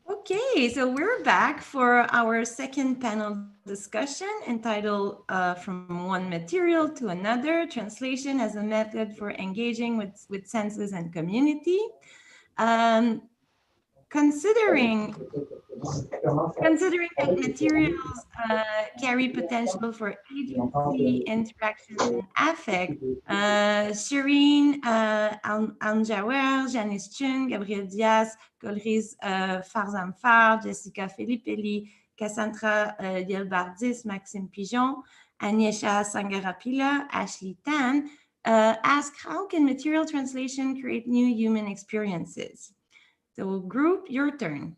Okay, so we're back for our second panel discussion entitled From One Material to Another, Translation as a Method for Engaging with Senses and Community. Considering that materials carry potential for agency, interaction, and affect, Shireen Almjawer, Janice Chun, Gabriel Diaz, Golriz Farzamfar, Jessica Filippelli, Cassandra Yelbardis, Maxime Pigeon, Agnieszka Sangarapila, Ashlee Tan ask, how can material translation create new human experiences? So group, your turn.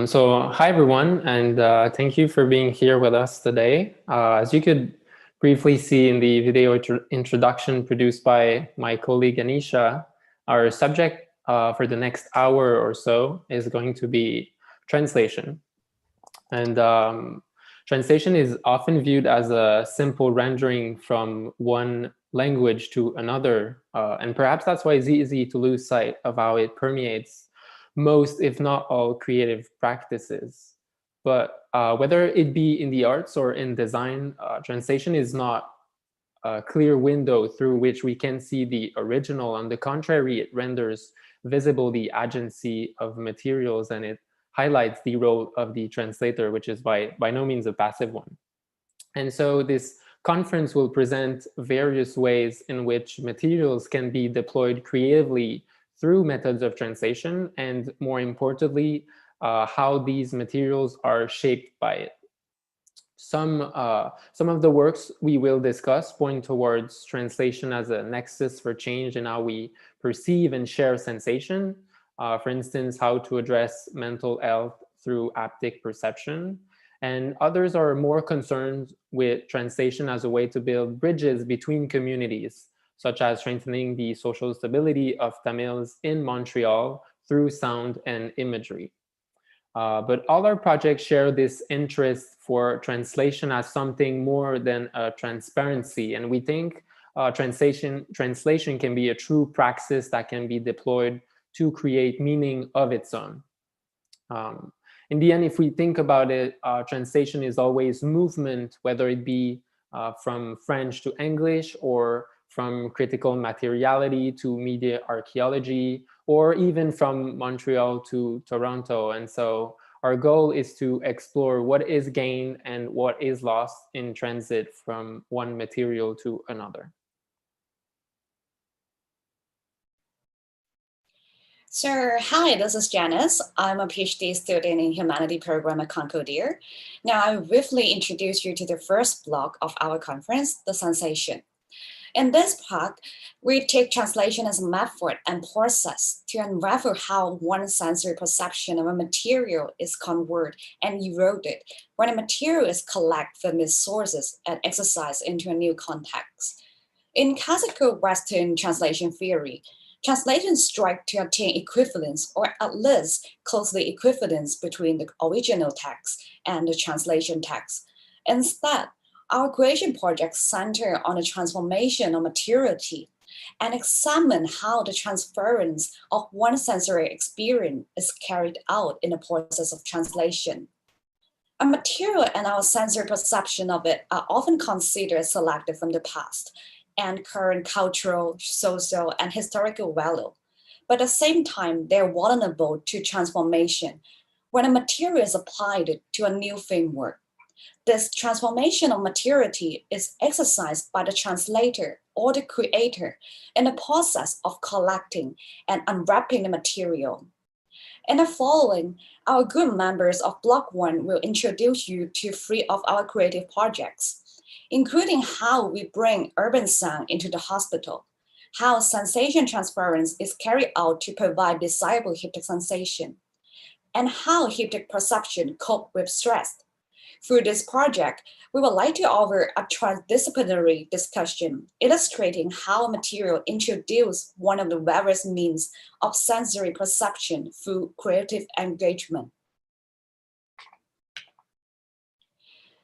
So hi everyone, and thank you for being here with us today. As you could briefly see in the video introduction produced by my colleague Anisha, our subject for the next hour or so is going to be translation. And translation is often viewed as a simple rendering from one language to another, and perhaps that's why it's easy to lose sight of how it permeates most, if not all, creative practices. But whether it be in the arts or in design, translation is not a clear window through which we can see the original. On the contrary, it renders visible the agency of materials, and it highlights the role of the translator, which is by no means a passive one. And so this conference will present various ways in which materials can be deployed creatively through methods of translation, and more importantly, how these materials are shaped by it. Some of the works we will discuss point towards translation as a nexus for change in how we perceive and share sensation. For instance, how to address mental health through haptic perception. And others are more concerned with translation as a way to build bridges between communities, such as strengthening the social stability of Tamils in Montreal through sound and imagery. But all our projects share this interest for translation as something more than a transparency. And we think translation can be a true praxis that can be deployed to create meaning of its own. In the end, if we think about it, translation is always movement, whether it be from French to English, or from critical materiality to media archaeology, or even from Montreal to Toronto. And so our goal is to explore what is gained and what is lost in transit from one material to another. So, hi, this is Janice. I'm a PhD student in Humanity program at Concordia. Now, I'll briefly introduce you to the first block of our conference, the sensation. In this part, we take translation as a method and process to unravel how one's sensory perception of a material is converted and eroded when a material is collected from its sources and exercised into a new context. In classical Western translation theory, translations strive to obtain equivalence, or at least closely equivalence, between the original text and the translation text. Instead, our creation projects center on the transformation of materiality and examine how the transference of one sensory experience is carried out in the process of translation. A material and our sensory perception of it are often considered selected from the past and current cultural, social, and historical value. But at the same time, they're vulnerable to transformation when a material is applied to a new framework. This transformation of materiality is exercised by the translator or the creator in the process of collecting and unwrapping the material. In the following, our group members of Block 1 will introduce you to 3 of our creative projects, including how we bring urban sound into the hospital, how sensation transference is carried out to provide desirable haptic sensation, and how haptic perception cope with stress. Through this project, we would like to offer a transdisciplinary discussion illustrating how a material introduces one of the various means of sensory perception through creative engagement.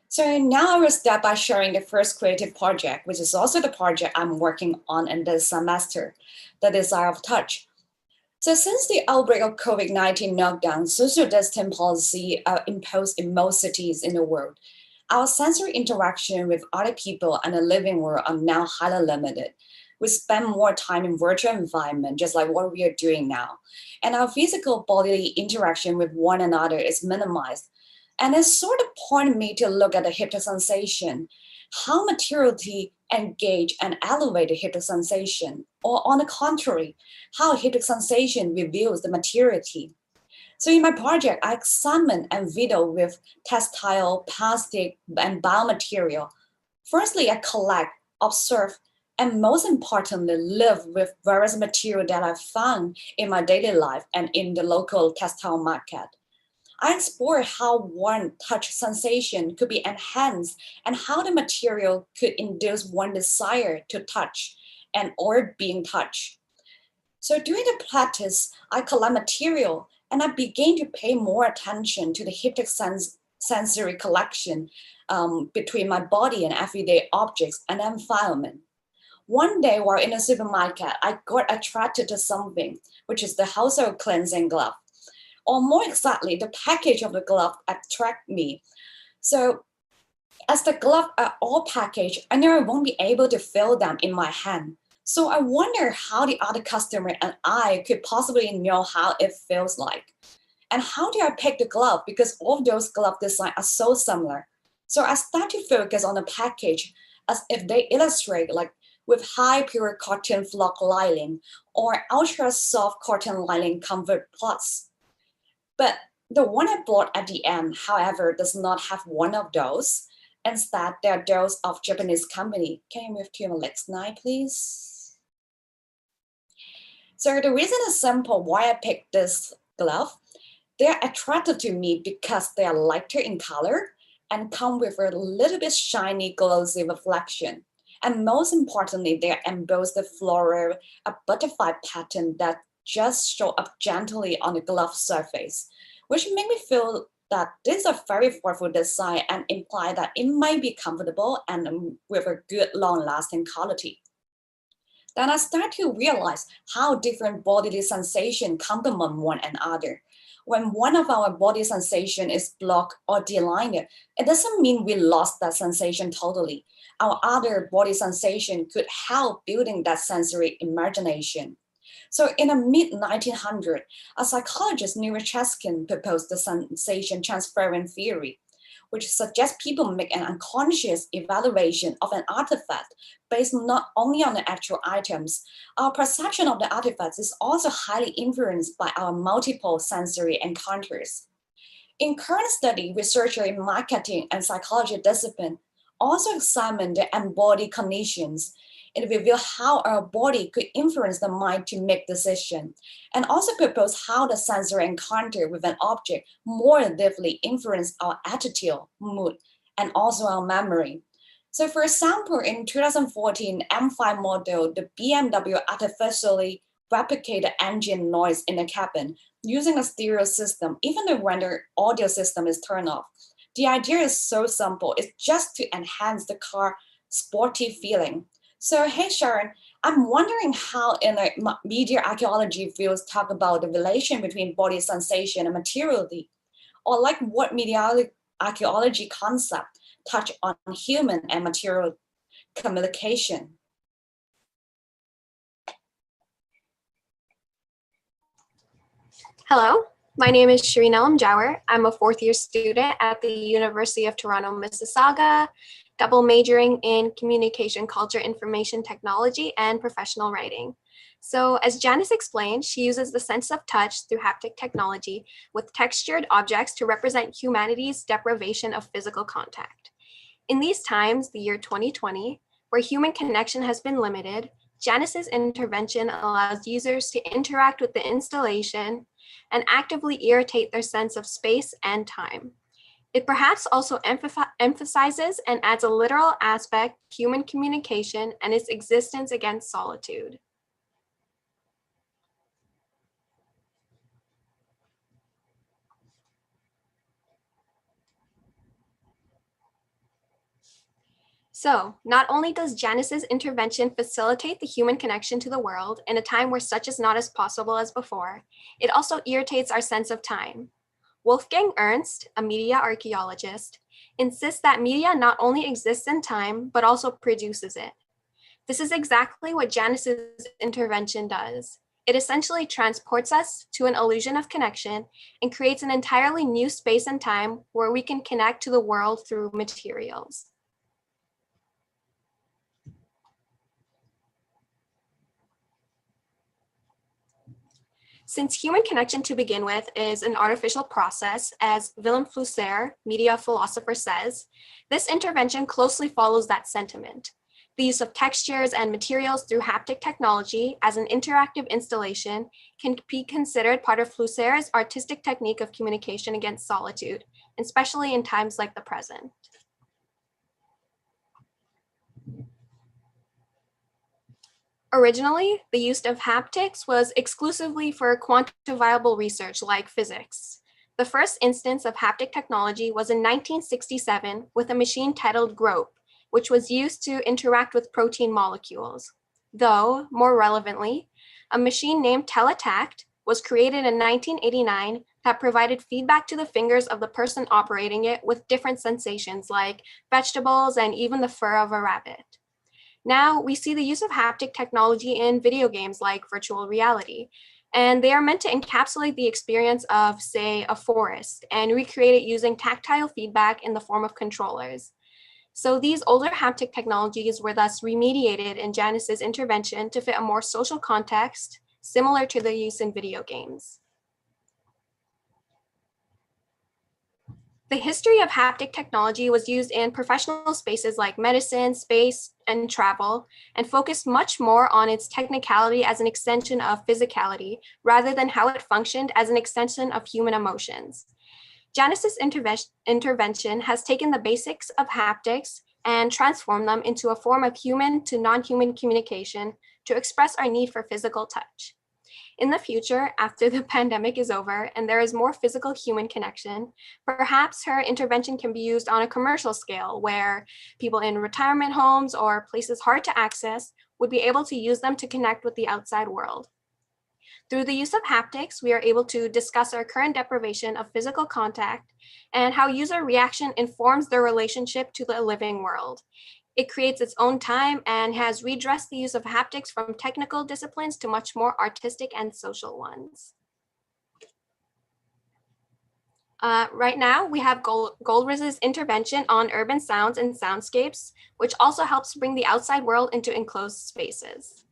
So now I will start by sharing the first creative project, which is also the project I'm working on in this semester, the Desire of Touch. So since the outbreak of COVID-19 knockdown, social distancing policy imposed in most cities in the world, our sensory interaction with other people and the living world are now highly limited. We spend more time in virtual environment, just like what we are doing now. And our physical bodily interaction with one another is minimized. And it sort of pointed me to look at the haptic sensation, how materiality engage and elevate the haptic sensation, or on the contrary, how haptic sensation reveals the materiality. So in my project, I examine and video with textile, plastic, and biomaterial. Firstly, I collect, observe, and most importantly, live with various material that I found in my daily life and in the local textile market. I explore how one touch sensation could be enhanced and how the material could induce one desire to touch and or being touched. So during the practice, I collect material and I began to pay more attention to the haptic sensory collection between my body and everyday objects and environment. One day while in a supermarket, I got attracted to something, which is the household cleansing glove. Or more exactly, the package of the glove attracted me. So as the gloves are all packaged, I know I won't be able to feel them in my hand. So I wonder how the other customer and I could possibly know how it feels like. And how do I pick the glove? Because all of those glove designs are so similar. So I start to focus on the package as if they illustrate like with high pure cotton flock lining or ultra soft cotton lining Comfort Plus. But the one I bought at the end, however, does not have one of those. Instead, they are those of Japanese company. Can you move to the next slide, please? So the reason is simple why I picked this glove. They are attractive to me because they are lighter in color and come with a little bit shiny, glossy reflection. And most importantly, they emboss the floral, a butterfly pattern that just show up gently on the glove surface, which made me feel that this is a very thoughtful design and imply that it might be comfortable and with a good long-lasting quality. Then I start to realize how different bodily sensations complement one another. When one of our body sensation is blocked or delineated, it doesn't mean we lost that sensation totally. Our other body sensation could help building that sensory imagination. So in the mid-1900s, a psychologist, Neurocheskin, proposed the sensation transference theory, which suggests people make an unconscious evaluation of an artifact based not only on the actual items. Our perception of the artifacts is also highly influenced by our multiple sensory encounters. In current study, researchers in marketing and psychology discipline also examine the embodied conditions. It reveals how our body could influence the mind to make decisions, and also propose how the sensory encounter with an object more deeply influence our attitude, mood, and also our memory. So for example, in 2014 M5 model, the BMW artificially replicated engine noise in the cabin using a stereo system, even when the audio system is turned off. The idea is so simple, it's just to enhance the car sporty feeling. So, hey Sharon, I'm wondering how in the media archaeology fields talk about the relation between body sensation and materiality, or like what archaeology concept touch on human and material communication. Hello, my name is Shireen Elam-Jower. I'm a fourth-year student at the University of Toronto, Mississauga, double majoring in communication, culture, information technology, and professional writing. So as Janice explained, she uses the sense of touch through haptic technology with textured objects to represent humanity's deprivation of physical contact. In these times, the year 2020, where human connection has been limited, Janice's intervention allows users to interact with the installation and actively irritate their sense of space and time. It perhaps also emphasizes and adds a literal aspect to human communication and its existence against solitude. So, not only does Janice's intervention facilitate the human connection to the world in a time where such is not as possible as before, it also irritates our sense of time. Wolfgang Ernst, a media archaeologist, insists that media not only exists in time, but also produces it. This is exactly what Janice's intervention does. It essentially transports us to an illusion of connection and creates an entirely new space and time where we can connect to the world through materials. Since human connection to begin with is an artificial process, as Willem Flusser, media philosopher, says, this intervention closely follows that sentiment. The use of textures and materials through haptic technology as an interactive installation can be considered part of Flusser's artistic technique of communication against solitude, especially in times like the present. Originally, the use of haptics was exclusively for quantifiable research like physics. The first instance of haptic technology was in 1967 with a machine titled Grope, which was used to interact with protein molecules. Though, more relevantly, a machine named Teletact was created in 1989 that provided feedback to the fingers of the person operating it with different sensations like vegetables and even the fur of a rabbit. Now, we see the use of haptic technology in video games like virtual reality, and they are meant to encapsulate the experience of, say, a forest and recreate it using tactile feedback in the form of controllers. So these older haptic technologies were thus remediated in Janice's intervention to fit a more social context, similar to the use in video games. The history of haptic technology was used in professional spaces like medicine, space, and travel, and focused much more on its technicality as an extension of physicality, rather than how it functioned as an extension of human emotions. Janice's intervention has taken the basics of haptics and transformed them into a form of human to non-human communication to express our need for physical touch. In the future, after the pandemic is over and there is more physical human connection, perhaps her intervention can be used on a commercial scale where people in retirement homes or places hard to access would be able to use them to connect with the outside world. Through the use of haptics, we are able to discuss our current deprivation of physical contact and how user reaction informs their relationship to the living world. It creates its own time and has redressed the use of haptics from technical disciplines to much more artistic and social ones. Right now, we have Goldriz's intervention on urban sounds and soundscapes, which also helps bring the outside world into enclosed spaces.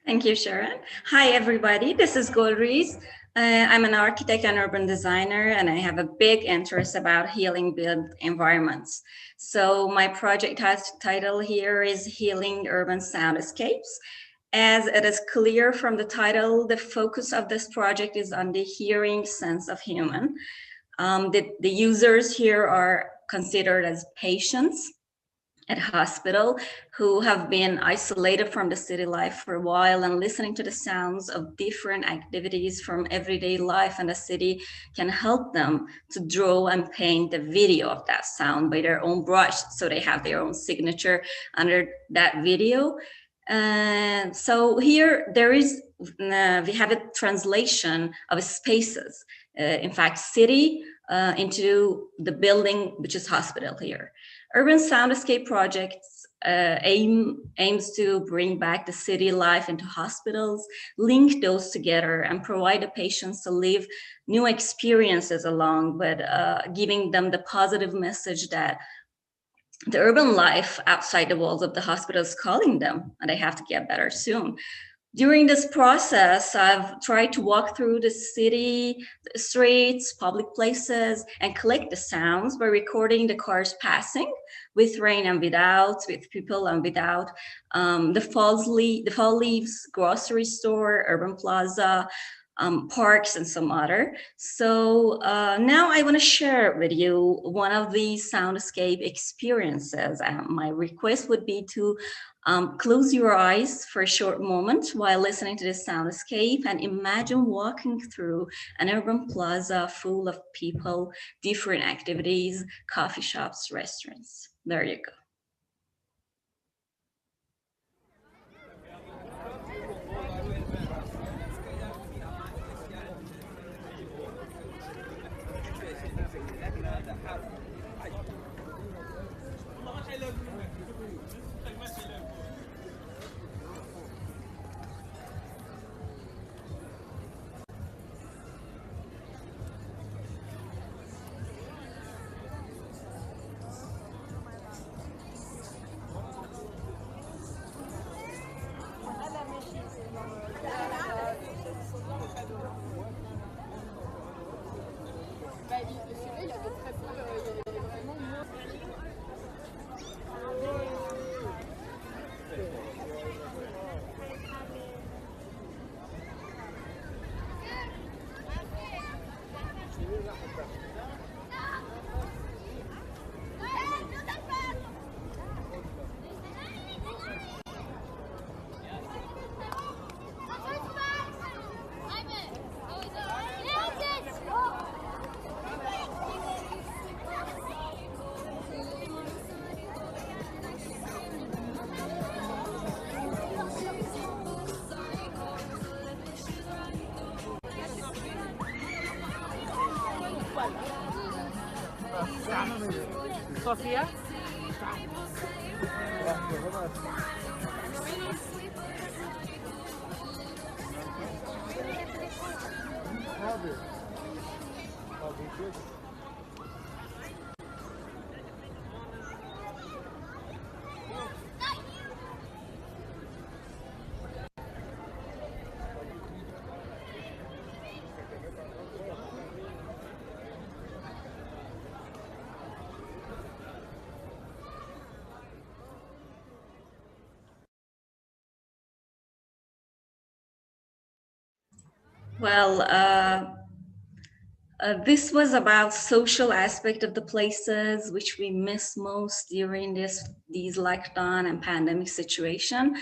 Thank you, Sharon. Hi, everybody. This is Goldriz. I'm an architect and urban designer, and I have a big interest about healing built environments. So my project title here is Healing Urban Soundscapes. As it is clear from the title, the focus of this project is on the hearing sense of human. The users here are considered as patients at hospital who have been isolated from the city life for a while, and listening to the sounds of different activities from everyday life in the city can help them to draw and paint the video of that sound by their own brush, so they have their own signature under that video. So here there is, we have a translation of spaces. In fact, city into the building, which is hospital here. Urban Soundscape projects aims to bring back the city life into hospitals, link those together, and provide the patients to live new experiences along, but giving them the positive message that the urban life outside the walls of the hospital is calling them, and they have to get better soon. During this process, I've tried to walk through the city, the streets, public places, and collect the sounds by recording the cars passing with rain and without, with people and without, the fall leaves, grocery store, urban plaza, parks, and some other. So now I want to share with you one of these soundscape experiences. My request would be to close your eyes for a short moment while listening to this soundscape and imagine walking through an urban plaza full of people, different activities, coffee shops, restaurants. There you go. Sofia? Well, this was about social aspect of the places which we miss most during these lockdown and pandemic situation.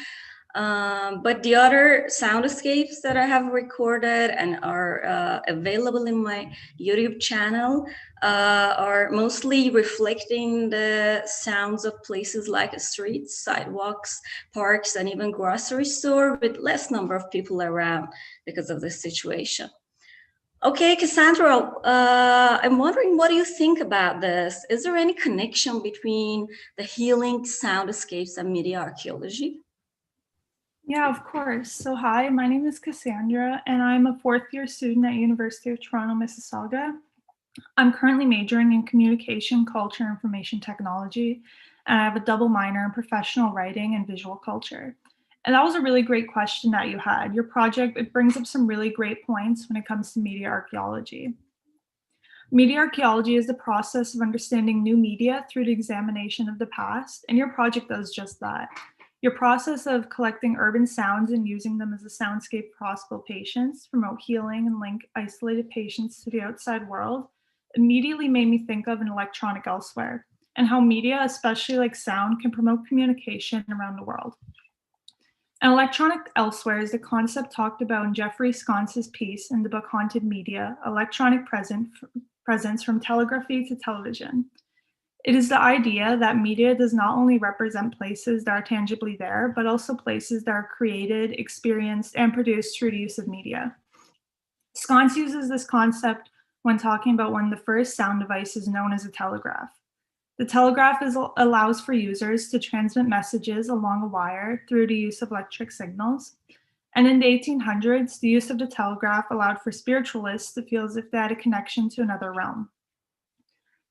But the other soundscapes that I have recorded and are available in my YouTube channel are mostly reflecting the sounds of places like streets, sidewalks, parks, and even grocery store with less number of people around because of this situation. Okay, Cassandra, I'm wondering, what do you think about this? Is there any connection between the healing soundscapes and media archaeology? Yeah, of course. So hi, my name is Cassandra, and I'm a fourth-year student at University of Toronto, Mississauga. I'm currently majoring in communication, culture, and information technology, and I have a double minor in professional writing and visual culture. And that was a really great question that you had. Your project, it brings up some really great points when it comes to media archaeology. Media archaeology is the process of understanding new media through the examination of the past, and your project does just that. Your process of collecting urban sounds and using them as a soundscape for hospital patients, promote healing and link isolated patients to the outside world, immediately made me think of an electronic elsewhere, and how media, especially like sound, can promote communication around the world. An electronic elsewhere is the concept talked about in Jeffrey Sconce's piece in the book Haunted Media, Electronic Presence from Telegraphy to Television. It is the idea that media does not only represent places that are tangibly there, but also places that are created, experienced, and produced through the use of media. Sconce uses this concept when talking about one of the first sound devices known as a telegraph. The telegraph allows for users to transmit messages along a wire through the use of electric signals. And in the 1800s, the use of the telegraph allowed for spiritualists to feel as if they had a connection to another realm.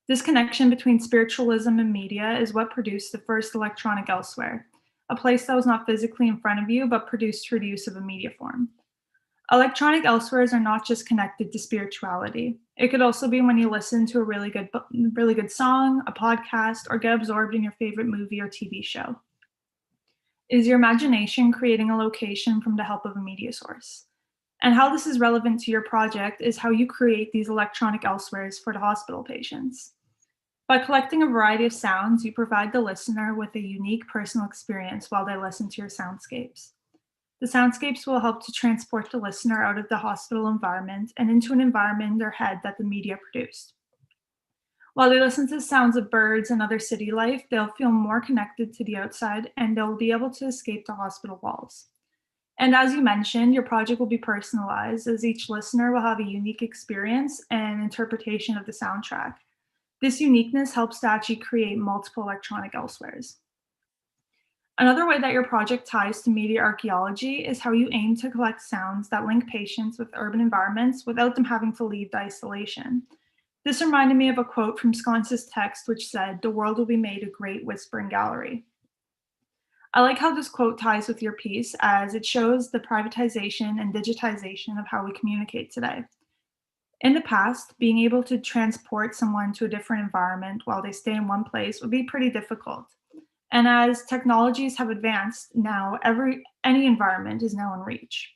This connection between spiritualism and media is what produced the first electronic elsewhere, a place that was not physically in front of you, but produced through the use of a media form. Electronic elsewheres are not just connected to spirituality. It could also be when you listen to a really good song, a podcast, or get absorbed in your favorite movie or TV show. It is your imagination creating a location from the help of a media source. And how this is relevant to your project is how you create these electronic elsewheres for the hospital patients. By collecting a variety of sounds, you provide the listener with a unique personal experience while they listen to your soundscapes. The soundscapes will help to transport the listener out of the hospital environment and into an environment in their head that the media produced. While they listen to the sounds of birds and other city life, they'll feel more connected to the outside and they'll be able to escape the hospital walls. And as you mentioned, your project will be personalized as each listener will have a unique experience and interpretation of the soundtrack. This uniqueness helps to actually create multiple electronic elsewheres. Another way that your project ties to media archaeology is how you aim to collect sounds that link patients with urban environments without them having to leave the isolation. This reminded me of a quote from Sconce's text, which said, "The world will be made a great whispering gallery." I like how this quote ties with your piece, as it shows the privatization and digitization of how we communicate today. In the past, being able to transport someone to a different environment while they stay in one place would be pretty difficult. And as technologies have advanced, now any environment is now in reach.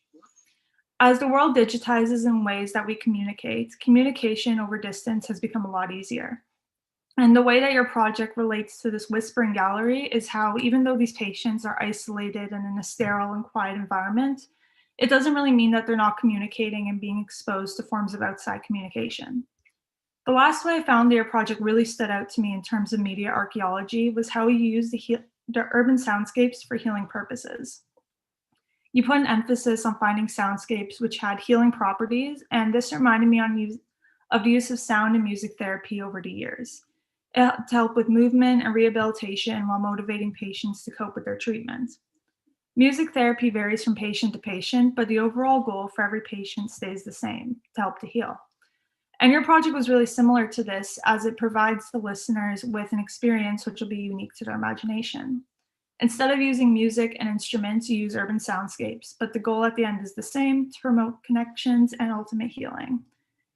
As the world digitizes in ways that we communicate, communication over distance has become a lot easier. And the way that your project relates to this whispering gallery is how, even though these patients are isolated and in a sterile and quiet environment, it doesn't really mean that they're not communicating and being exposed to forms of outside communication. The last way I found that your project really stood out to me in terms of media archaeology was how you used the urban soundscapes for healing purposes. You put an emphasis on finding soundscapes which had healing properties, and this reminded me of the use of sound and music therapy over the years. It helped to help with movement and rehabilitation while motivating patients to cope with their treatment. Music therapy varies from patient to patient, but the overall goal for every patient stays the same: to help to heal. And your project was really similar to this, as it provides the listeners with an experience which will be unique to their imagination. Instead of using music and instruments, you use urban soundscapes, but the goal at the end is the same: to promote connections and ultimate healing.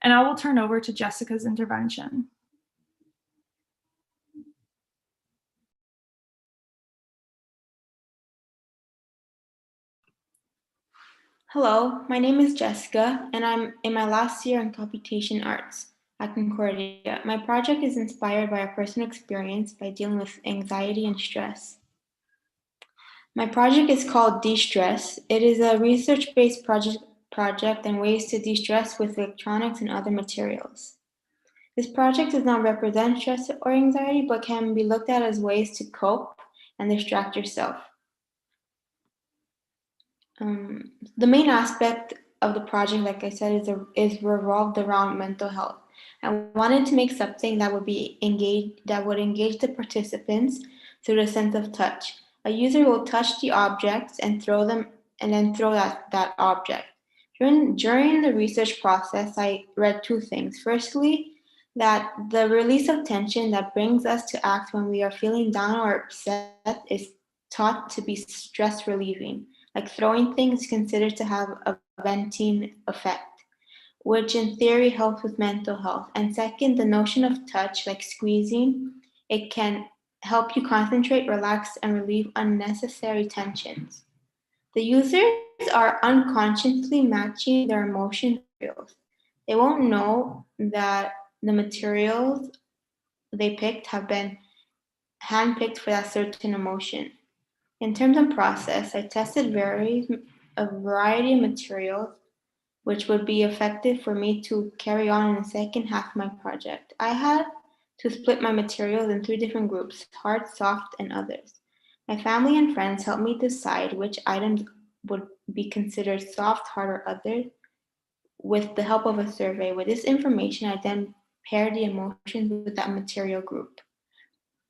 And I will turn over to Jessica's intervention. Hello, my name is Jessica, and I'm in my last year in computation arts at Concordia. My project is inspired by a personal experience by dealing with anxiety and stress. My project is called De-Stress. It is a research-based project and ways to de-stress with electronics and other materials. This project does not represent stress or anxiety, but can be looked at as ways to cope and distract yourself. The main aspect of the project, like I said, is revolved around mental health. I wanted to make something that would engage the participants through the sense of touch. A user will touch the objects and throw them, and then throw that object. During the research process, I read two things. Firstly, that the release of tension that brings us to act when we are feeling down or upset is taught to be stress relieving. Like throwing things is considered to have a venting effect, which in theory helps with mental health. And second, the notion of touch, like squeezing, it can help you concentrate, relax, and relieve unnecessary tensions. The users are unconsciously matching their emotion materials. They won't know that the materials they picked have been handpicked for that certain emotion. In terms of process, I tested a variety of materials which would be effective for me to carry on in the second half of my project. I had to split my materials in 3 different groups: hard, soft, and others. My family and friends helped me decide which items would be considered soft, hard, or other, with the help of a survey. With this information, I then paired the emotions with that material group.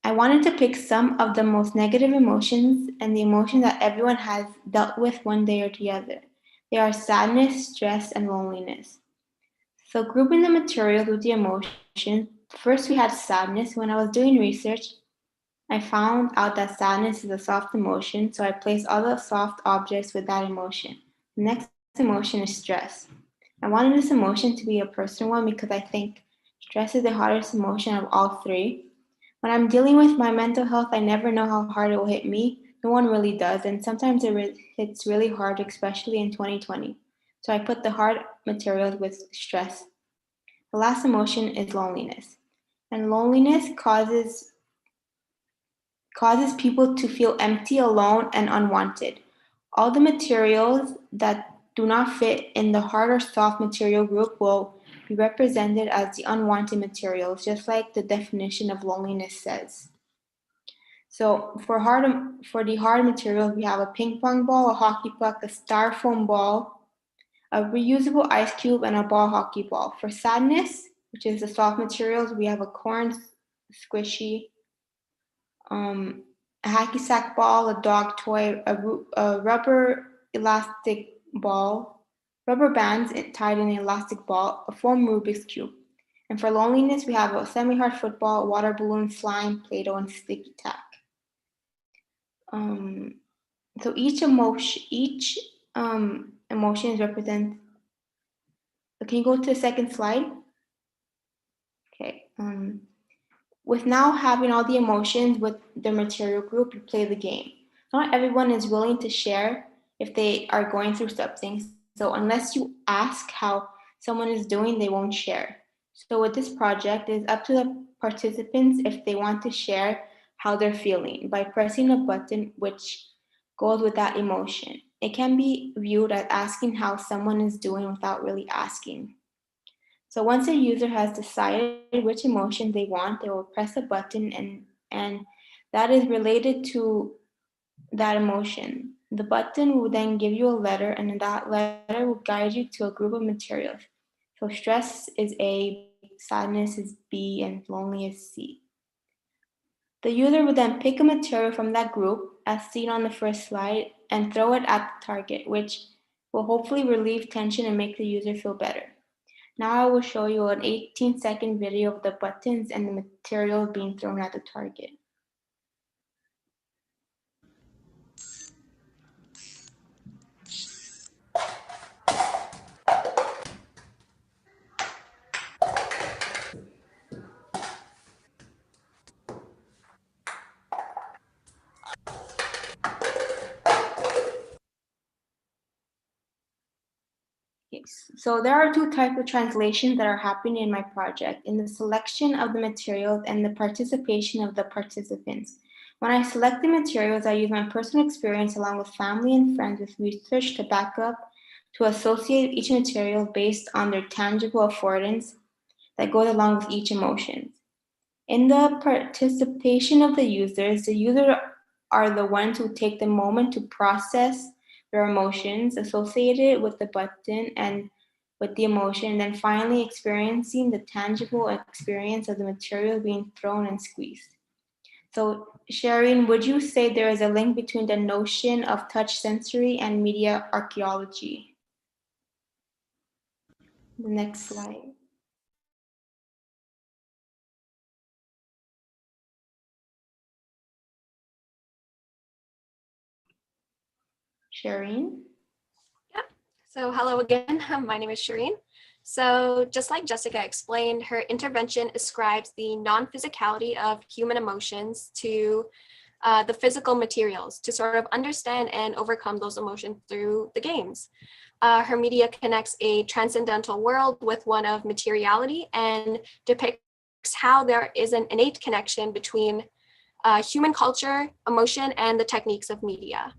I wanted to pick some of the most negative emotions and the emotions that everyone has dealt with one day or the other. They are sadness, stress, and loneliness. So grouping the materials with the emotions, first we had sadness. When I was doing research, I found out that sadness is a soft emotion, so I placed all the soft objects with that emotion. The next emotion is stress. I wanted this emotion to be a personal one because I think stress is the hardest emotion of all three. When I'm dealing with my mental health, I never know how hard it will hit me. No one really does, and sometimes it hits really hard, especially in 2020. So I put the hard materials with stress. The last emotion is loneliness. And loneliness causes people to feel empty, alone, and unwanted. All the materials that do not fit in the hard or soft material group will be represented as the unwanted materials, just like the definition of loneliness says. So for the hard materials, we have a ping pong ball, a hockey puck, a styrofoam ball, a reusable ice cube, and a ball hockey ball. For sadness, which is the soft materials, we have a corn squishy, a hacky sack ball, a dog toy, a rubber elastic ball, rubber bands tied in an elastic ball, a foam Rubik's Cube. And for loneliness, we have a semi-hard football, water balloon, slime, Play-Doh, and sticky tack. So each emotion is represent. Can you go to the second slide? Okay. With now having all the emotions with the material group, you play the game. Not everyone is willing to share if they are going through something. So unless you ask how someone is doing, they won't share. So with this project, it is up to the participants if they want to share how they're feeling by pressing a button which goes with that emotion. It can be viewed as asking how someone is doing without really asking. So once a user has decided which emotion they want, they will press a button and that is related to that emotion. The button will then give you a letter, and that letter will guide you to a group of materials. So stress is A, sadness is B, and lonely is C. The user will then pick a material from that group, as seen on the first slide, and throw it at the target, which will hopefully relieve tension and make the user feel better. Now I will show you an 18-second video of the buttons and the material being thrown at the target. Yes. So there are two types of translations that are happening in my project, in the selection of the materials and the participation of the participants. When I select the materials, I use my personal experience along with family and friends with research to back up, to associate each material based on their tangible affordance that goes along with each emotion. In the participation of the users are the ones who take the moment to process their emotions associated with the button and with the emotion, and then finally experiencing the tangible experience of the material being thrown and squeezed. So, Sharon, would you say there is a link between the notion of touch sensory and media archaeology? The next slide. Shireen? Yeah. So hello again. My name is Shireen. So just like Jessica explained, her intervention ascribes the non-physicality of human emotions to the physical materials to sort of understand and overcome those emotions through the games. Her media connects a transcendental world with one of materiality and depicts how there is an innate connection between human culture, emotion, and the techniques of media.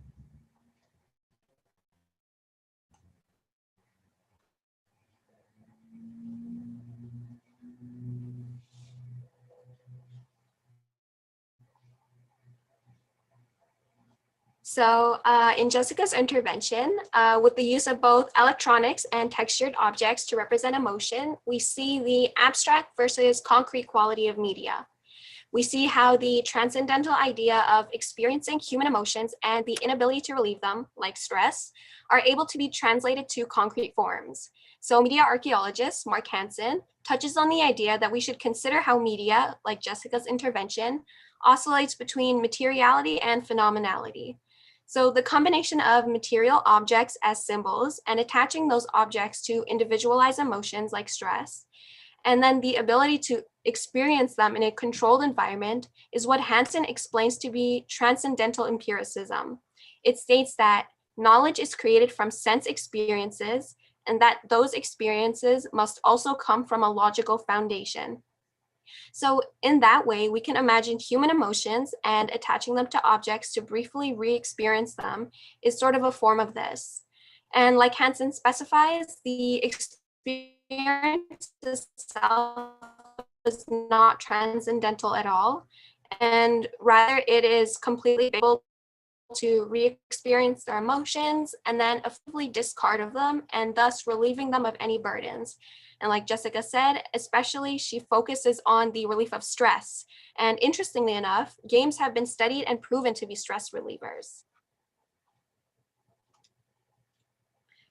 So in Jessica's intervention, with the use of both electronics and textured objects to represent emotion, we see the abstract versus concrete quality of media. We see how the transcendental idea of experiencing human emotions and the inability to relieve them, like stress, are able to be translated to concrete forms. So media archaeologist Mark Hansen touches on the idea that we should consider how media, like Jessica's intervention, oscillates between materiality and phenomenality. So the combination of material objects as symbols and attaching those objects to individualized emotions like stress, and then the ability to experience them in a controlled environment is what Hansen explains to be transcendental empiricism. It states that knowledge is created from sense experiences and that those experiences must also come from a logical foundation. So in that way, we can imagine human emotions and attaching them to objects to briefly re-experience them is sort of a form of this. And like Hansen specifies, the experience itself is not transcendental at all, and rather it is completely able to re-experience their emotions and then effectively discard of them and thus relieving them of any burdens. And like Jessica said, especially she focuses on the relief of stress. And interestingly enough, games have been studied and proven to be stress relievers.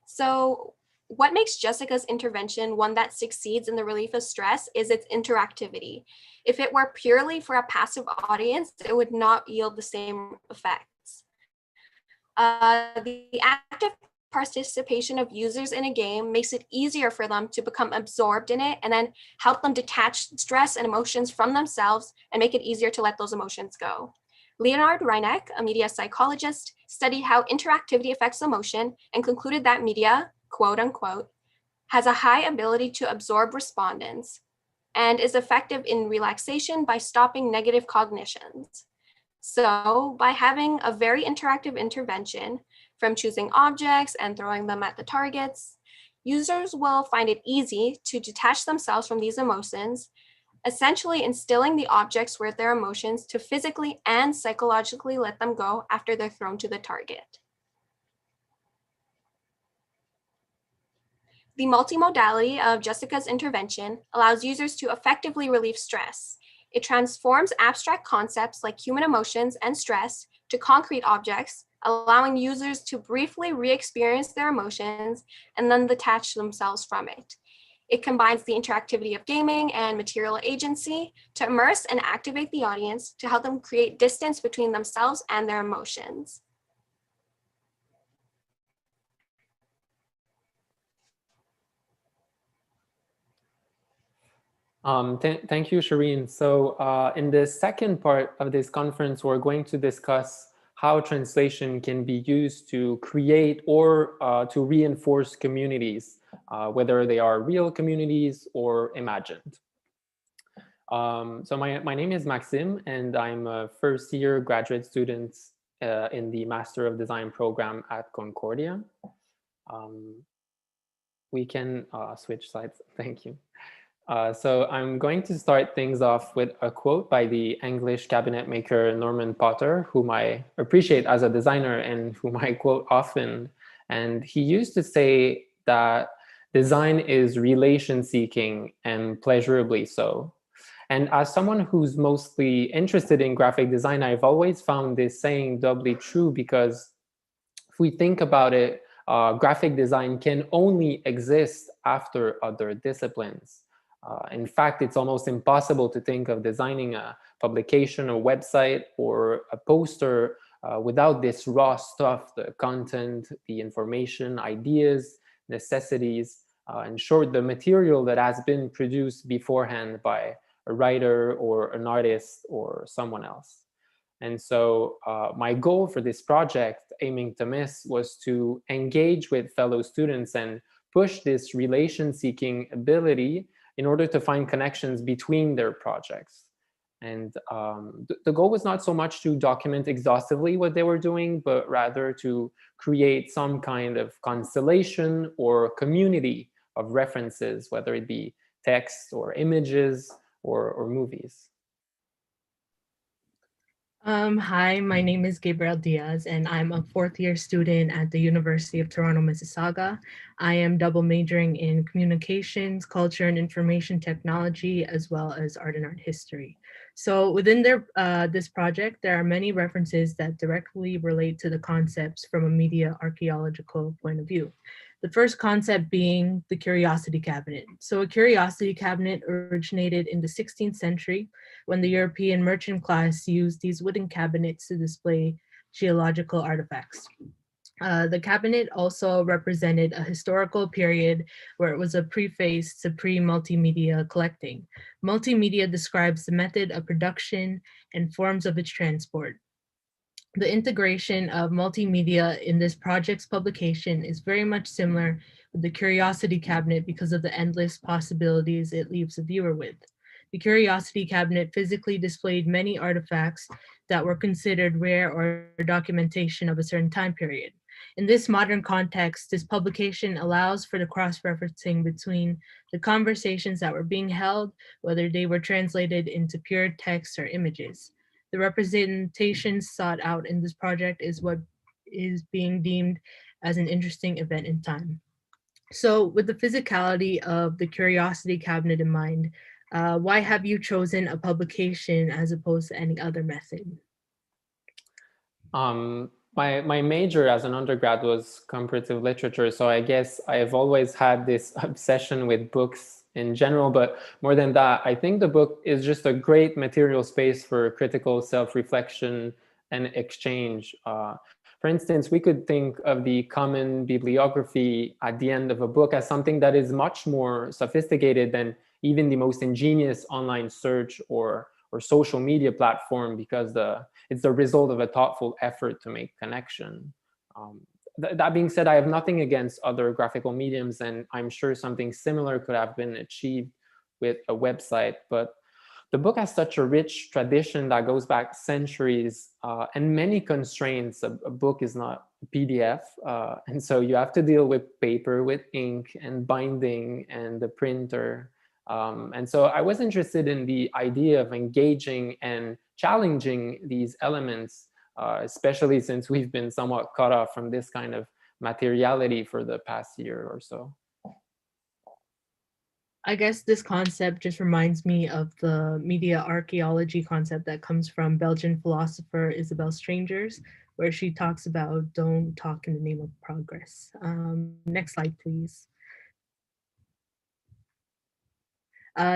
So what makes Jessica's intervention one that succeeds in the relief of stress is its interactivity. If it were purely for a passive audience, it would not yield the same effects. The active participation of users in a game makes it easier for them to become absorbed in it and then help them detach stress and emotions from themselves and make it easier to let those emotions go. Leonard Reineck, a media psychologist, studied how interactivity affects emotion and concluded that media, quote unquote, has a high ability to absorb respondents and is effective in relaxation by stopping negative cognitions. So by having a very interactive intervention, from choosing objects and throwing them at the targets, users will find it easy to detach themselves from these emotions, essentially instilling the objects with their emotions to physically and psychologically let them go after they're thrown to the target. The multimodality of Jessica's intervention allows users to effectively relieve stress. It transforms abstract concepts like human emotions and stress to concrete objects, allowing users to briefly re-experience their emotions and then detach themselves from it. It combines the interactivity of gaming and material agency to immerse and activate the audience to help them create distance between themselves and their emotions. Thank you, Shireen. So in the second part of this conference, we're going to discuss how translation can be used to create or to reinforce communities, whether they are real communities or imagined. So my name is Maxime, and I'm a first-year graduate student in the Master of Design program at Concordia. We can switch slides. Thank you. So I'm going to start things off with a quote by the English cabinet maker Norman Potter, whom I appreciate as a designer and whom I quote often. And he used to say that design is relation seeking and pleasurably so. And as someone who's mostly interested in graphic design, I've always found this saying doubly true, because if we think about it, graphic design can only exist after other disciplines. In fact, it's almost impossible to think of designing a publication, a website, or a poster without this raw stuff, the content, the information, ideas, necessities, in short, the material that has been produced beforehand by a writer or an artist or someone else. And so my goal for this project, Aiming to Miss, was to engage with fellow students and push this relation-seeking ability in order to find connections between their projects. And the goal was not so much to document exhaustively what they were doing, but rather to create some kind of constellation or community of references, whether it be text or images or movies. Hi, my name is Gabriel Diaz, and I'm a fourth-year student at the University of Toronto, Mississauga. I am double majoring in communications, culture and information technology, as well as art and art history. So within this project, there are many references that directly relate to the concepts from a media archaeological point of view. The first concept being the curiosity cabinet. So a curiosity cabinet originated in the 16th century when the European merchant class used these wooden cabinets to display geological artifacts. The cabinet also represented a historical period where it was a preface to pre-multimedia collecting. Multimedia describes the method of production and forms of its transport. The integration of multimedia in this project's publication is very much similar with the Curiosity Cabinet because of the endless possibilities it leaves the viewer with. The Curiosity Cabinet physically displayed many artifacts that were considered rare or documentation of a certain time period. In this modern context, this publication allows for the cross-referencing between the conversations that were being held, whether they were translated into pure text or images. The representation sought out in this project is what is being deemed as an interesting event in time. So with the physicality of the Curiosity Cabinet in mind, why have you chosen a publication as opposed to any other method? My major as an undergrad was comparative literature, so I guess I've always had this obsession with books in general, but more than that, I think the book is just a great material space for critical self-reflection and exchange. For instance, we could think of the common bibliography at the end of a book as something that is much more sophisticated than even the most ingenious online search or social media platform, because it's the result of a thoughtful effort to make connection. That being said, I have nothing against other graphical mediums, and I'm sure something similar could have been achieved with a website, but the book has such a rich tradition that goes back centuries and many constraints. A book is not a PDF, and so you have to deal with paper, with ink and binding and the printer. And so I was interested in the idea of engaging and challenging these elements, especially since we've been somewhat cut off from this kind of materiality for the past year or so. I guess this concept just reminds me of the media archaeology concept that comes from Belgian philosopher Isabelle Stengers, where she talks about don't talk in the name of progress. Next slide, please.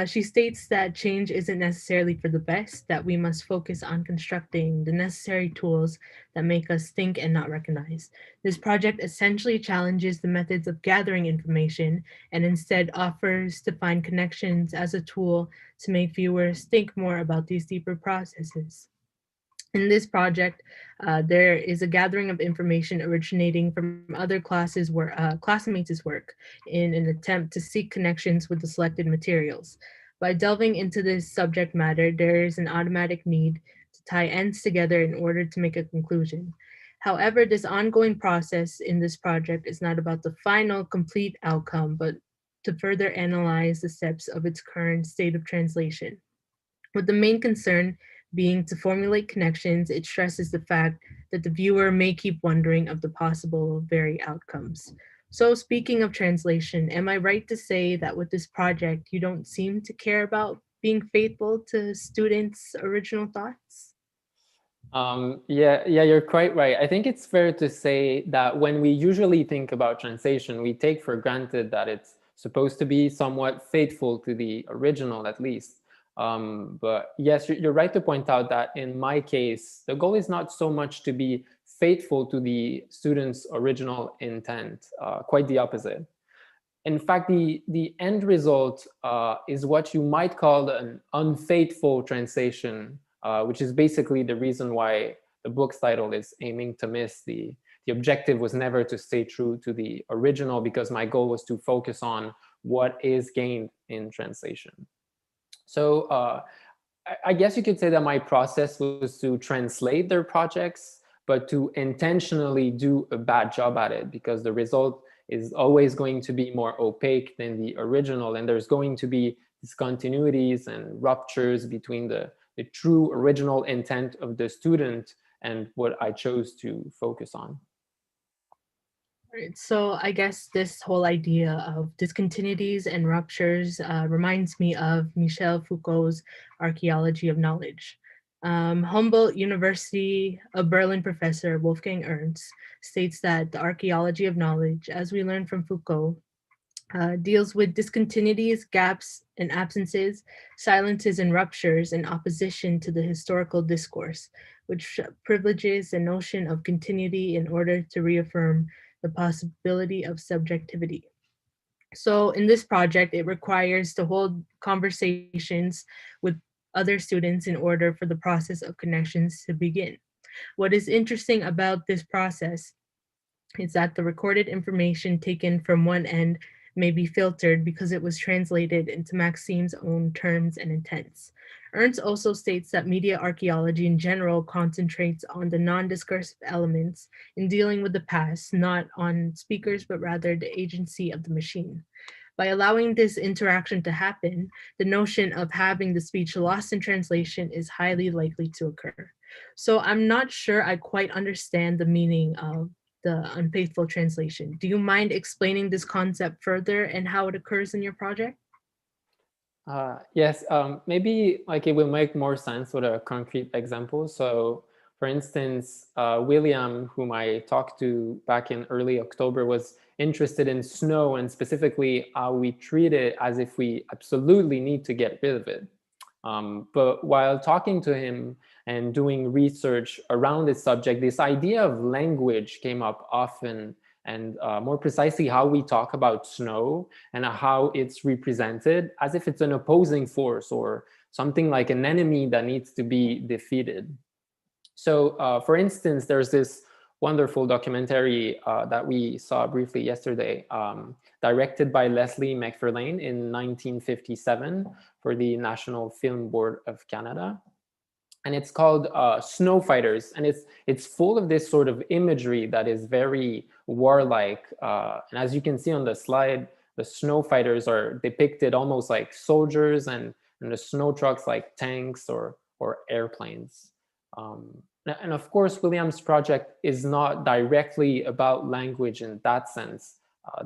She states that change isn't necessarily for the best, that we must focus on constructing the necessary tools that make us think and not recognize. This project essentially challenges the methods of gathering information and instead offers to find connections as a tool to make viewers think more about these deeper processes. In this project, there is a gathering of information originating from other classmates' work in an attempt to seek connections with the selected materials. By delving into this subject matter, there is an automatic need to tie ends together in order to make a conclusion. However, this ongoing process in this project is not about the final complete outcome, but to further analyze the steps of its current state of translation. With the main concern being to formulate connections, it stresses the fact that the viewer may keep wondering of the possible very outcomes. So speaking of translation, am I right to say that with this project, you don't seem to care about being faithful to students' original thoughts? Yeah, you're quite right. I think it's fair to say that when we usually think about translation, we take for granted that it's supposed to be somewhat faithful to the original, at least. But yes, you're right to point out that in my case, the goal is not so much to be faithful to the student's original intent, quite the opposite. In fact, the end result is what you might call an unfaithful translation, which is basically the reason why the book's title is aiming to miss. The objective was never to stay true to the original, because my goal was to focus on what is gained in translation. So I guess you could say that my process was to translate their projects, but to intentionally do a bad job at it, because the result is always going to be more opaque than the original, and there's going to be discontinuities and ruptures between the the true original intent of the student and what I chose to focus on. Right. So I guess this whole idea of discontinuities and ruptures reminds me of Michel Foucault's Archaeology of Knowledge. Humboldt University of Berlin professor Wolfgang Ernst states that the archaeology of knowledge, as we learned from Foucault, deals with discontinuities, gaps, and absences, silences, and ruptures in opposition to the historical discourse, which privileges the notion of continuity in order to reaffirm the possibility of subjectivity. So in this project, it requires to hold conversations with other students in order for the process of connections to begin. What is interesting about this process is that the recorded information taken from one end may be filtered because it was translated into Maxime's own terms and intents. Ernst also states that media archaeology in general concentrates on the non-discursive elements in dealing with the past, not on speakers, but rather the agency of the machine. By allowing this interaction to happen, the notion of having the speech lost in translation is highly likely to occur. So I'm not sure I quite understand the meaning of the unfaithful translation. Do you mind explaining this concept further and how it occurs in your project? Yes, maybe like it will make more sense with a concrete example. So for instance, William, whom I talked to back in early October, was interested in snow and specifically how we treat it as if we absolutely need to get rid of it. But while talking to him and doing research around this subject, this idea of language came up often, and more precisely how we talk about snow and how it's represented as if it's an opposing force or something like an enemy that needs to be defeated. So for instance, there's this wonderful documentary that we saw briefly yesterday, directed by Leslie McFarlane in 1957 for the National Film Board of Canada. And it's called Snow Fighters, and it's full of this sort of imagery that is very warlike. And as you can see on the slide, the snow fighters are depicted almost like soldiers, and the snow trucks like tanks or airplanes. And of course, William's project is not directly about language in that sense.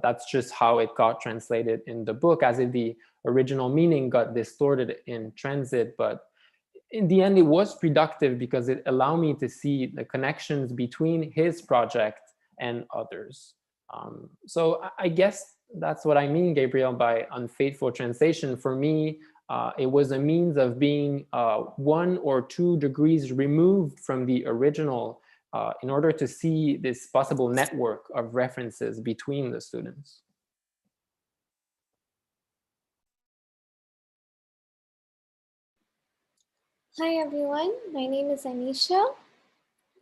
That's just how it got translated in the book, as if the original meaning got distorted in transit. But in the end, it was productive because it allowed me to see the connections between his project and others. So I guess that's what I mean, Gabriel, by unfaithful translation. For me, it was a means of being 1 or 2 degrees removed from the original in order to see this possible network of references between the students. Hi everyone, my name is Anisha.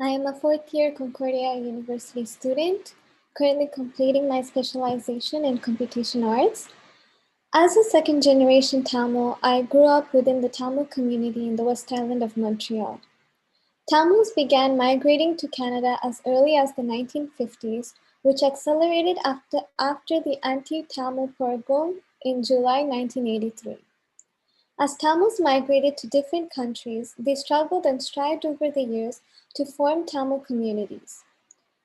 I am a 4th year Concordia University student, currently completing my specialization in computation arts. As a 2nd generation Tamil, I grew up within the Tamil community in the West Island of Montreal. Tamils began migrating to Canada as early as the 1950s, which accelerated after the anti-Tamil pogrom in July 1983. As Tamils migrated to different countries, they struggled and strived over the years to form Tamil communities,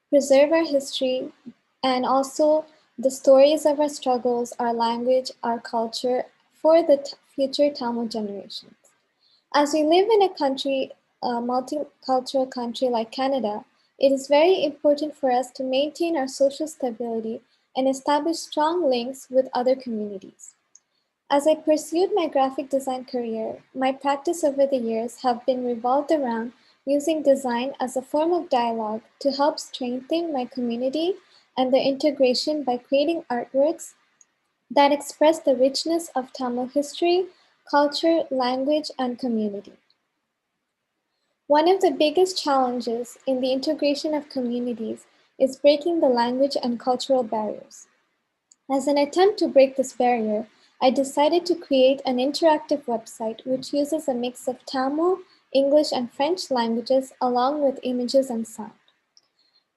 preserve our history, and also the stories of our struggles, our language, our culture for the future Tamil generations. As we live in a country, a multicultural country like Canada, it is very important for us to maintain our social stability and establish strong links with other communities. As I pursued my graphic design career, my practice over the years have been revolved around using design as a form of dialogue to help strengthen my community and their integration by creating artworks that express the richness of Tamil history, culture, language, and community. One of the biggest challenges in the integration of communities is breaking the language and cultural barriers. As an attempt to break this barrier, I decided to create an interactive website which uses a mix of Tamil, English, and French languages along with images and sound.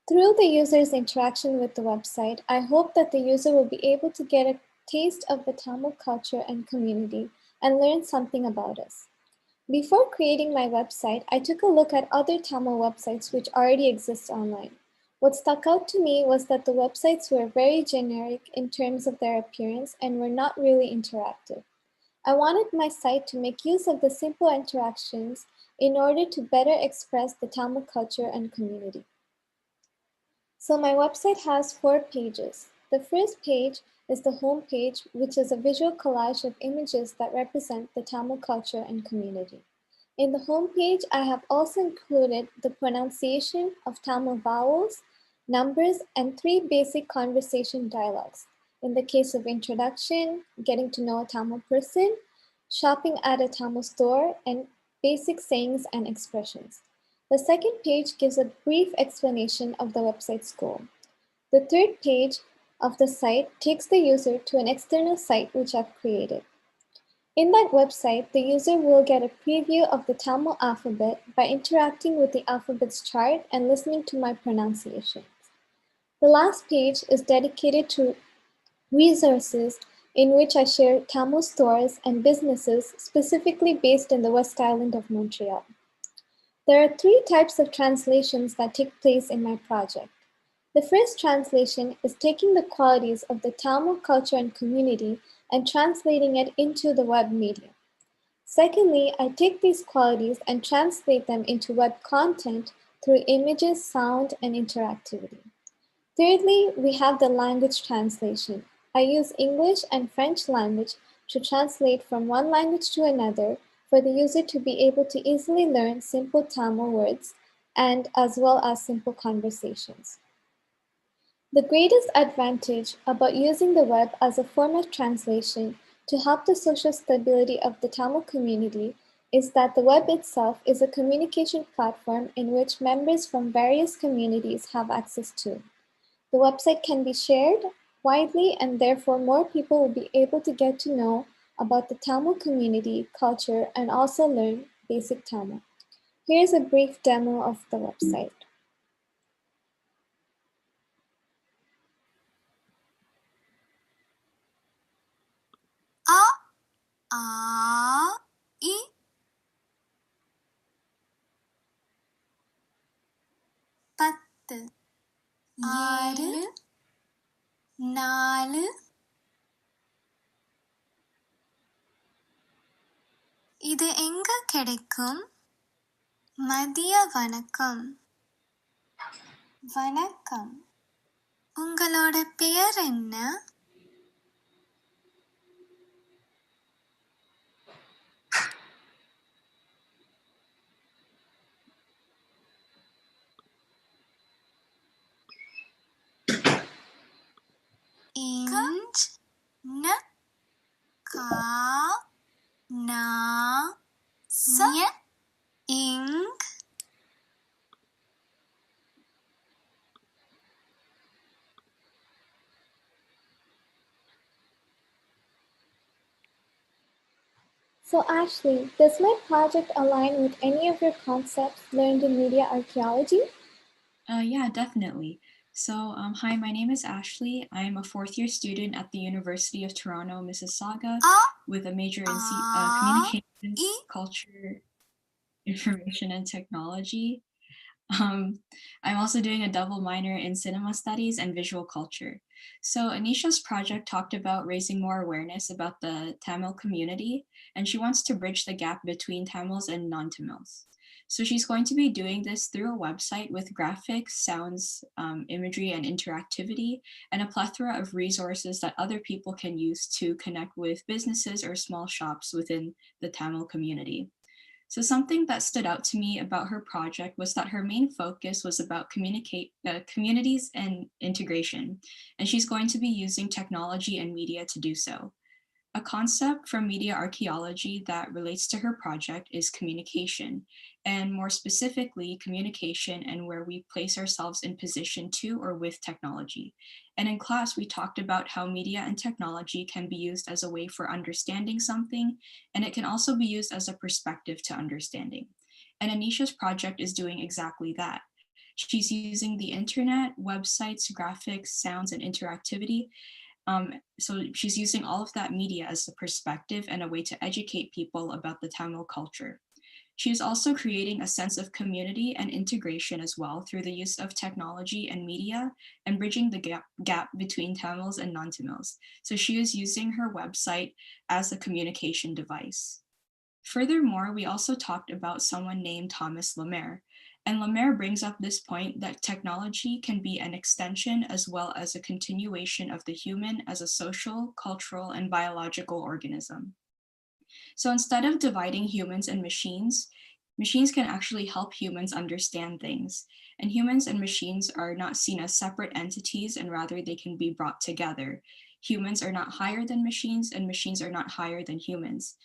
Through the user's interaction with the website, I hope that the user will be able to get a taste of the Tamil culture and community and learn something about us. Before creating my website, I took a look at other Tamil websites which already exist online. What stuck out to me was that the websites were very generic in terms of their appearance and were not really interactive. I wanted my site to make use of the simple interactions in order to better express the Tamil culture and community. So my website has 4 pages. The first page is the home page, which is a visual collage of images that represent the Tamil culture and community. In the home page, I have also included the pronunciation of Tamil vowels, numbers, and 3 basic conversation dialogues. In the case of introduction, getting to know a Tamil person, shopping at a Tamil store, and basic sayings and expressions. The second page gives a brief explanation of the website's goal. The third page of the site takes the user to an external site which I've created. In that website, the user will get a preview of the Tamil alphabet by interacting with the alphabet's chart and listening to my pronunciations. The last page is dedicated to resources in which I share Tamil stores and businesses specifically based in the West Island of Montreal. There are 3 types of translations that take place in my project. The first translation is taking the qualities of the Tamil culture and community and translating it into the web medium. Secondly, I take these qualities and translate them into web content through images, sound, and interactivity. Thirdly, we have the language translation. I use English and French language to translate from one language to another for the user to be able to easily learn simple Tamil words and as well as simple conversations. The greatest advantage about using the web as a form of translation to help the social stability of the Tamil community is that the web itself is a communication platform in which members from various communities have access to. The website can be shared widely and therefore more people will be able to get to know about the Tamil community, culture, and also learn basic Tamil. Here's a brief demo of the website. A, A, I. பத்து, 6, 4. இது எங்க கிடைக்கும்? மதிய வணக்கம். வணக்கம். உங்களோட பெயர் என்ன? இஞ்ச், ந, கா, நா, ச, இங். So Ashlee, does my project align with any of your concepts learned in media archaeology? Yeah, definitely. So, hi, my name is Ashlee. I'm a 4th-year student at the University of Toronto, Mississauga, with a major in communications, culture, information, and technology. I'm also doing a double minor in cinema studies and visual culture. So Anisha's project talked about raising more awareness about the Tamil community, and she wants to bridge the gap between Tamils and non-Tamils. So she's going to be doing this through a website with graphics, sounds, imagery, and interactivity, and a plethora of resources that other people can use to connect with businesses or small shops within the Tamil community. So something that stood out to me about her project was that her main focus was about communities and integration, and she's going to be using technology and media to do so. A concept from media archaeology that relates to her project is communication, and more specifically, communication and where we place ourselves in position to or with technology. And in class, we talked about how media and technology can be used as a way for understanding something, and it can also be used as a perspective to understanding. And Anisha's project is doing exactly that. She's using the internet, websites, graphics, sounds, and interactivity. So she's using all of that media as a perspective and a way to educate people about the Tamil culture. She is also creating a sense of community and integration as well through the use of technology and media and bridging the gap between Tamils and non-Tamils. So she is using her website as a communication device. Furthermore, we also talked about someone named Thomas Lemaire. And Lemaire brings up this point that technology can be an extension as well as a continuation of the human as a social, cultural, and biological organism. So instead of dividing humans and machines, machines can actually help humans understand things. And humans and machines are not seen as separate entities, and rather they can be brought together. Humans are not higher than machines, and machines are not higher than humans.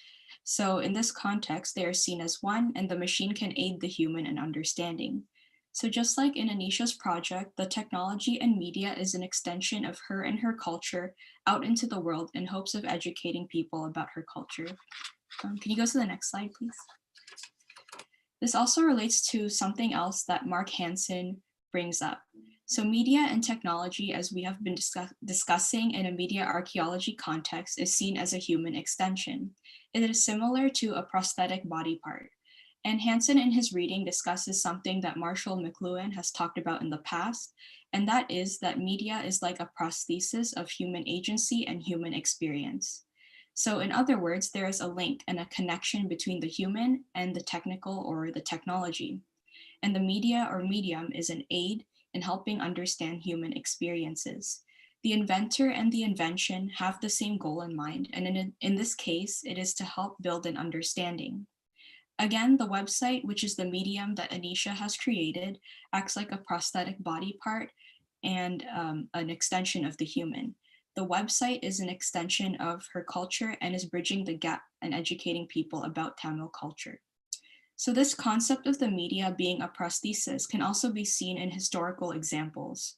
So in this context, they are seen as one, and the machine can aid the human in understanding. So just like in Anisha's project, the technology and media is an extension of her and her culture out into the world in hopes of educating people about her culture. Can you go to the next slide, please? This also relates to something else that Mark Hansen brings up. So media and technology, as we have been discussing in a media archaeology context, is seen as a human extension. It is similar to a prosthetic body part. And Hansen in his reading discusses something that Marshall McLuhan has talked about in the past, and that is that media is like a prosthesis of human agency and human experience. So in other words, there is a link and a connection between the human and the technical or the technology. And the media or medium is an aid in helping understand human experiences. The inventor and the invention have the same goal in mind, and in this case, it is to help build an understanding. Again, the website, which is the medium that Anisha has created, acts like a prosthetic body part and an extension of the human. The website is an extension of her culture and is bridging the gap and educating people about Tamil culture. So this concept of the media being a prosthesis can also be seen in historical examples.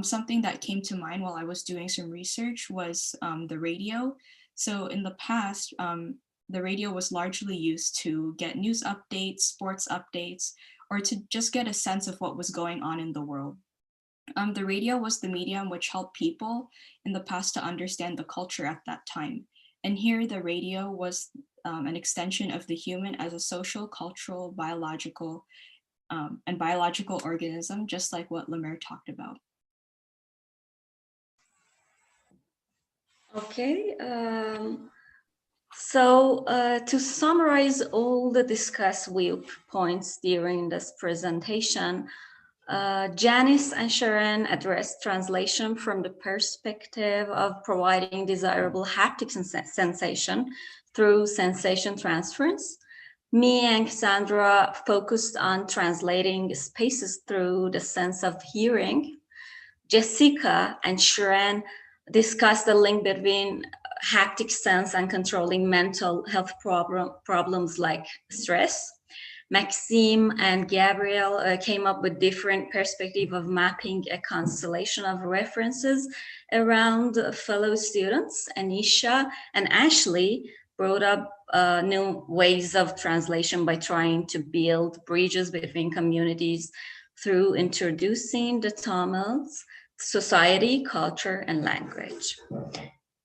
Something that came to mind while I was doing some research was the radio. So in the past, the radio was largely used to get news updates, sports updates, or to just get a sense of what was going on in the world. The radio was the medium which helped people in the past to understand the culture at that time. And here the radio was an extension of the human as a social, cultural, biological, and biological organism, just like what Lemaire talked about. Okay, so to summarize all the discussed viewpoints during this presentation, Janice and Sharon addressed translation from the perspective of providing desirable haptic sensation through sensation transference. Me and Cassandra focused on translating spaces through the sense of hearing. Jessica and Sharon discussed the link between haptic sense and controlling mental health problems like stress. Maxime and Gabriel came up with different perspective of mapping a constellation of references around fellow students. Anisha and Ashlee brought up new ways of translation by trying to build bridges between communities through introducing the Tamils, society, culture, and language.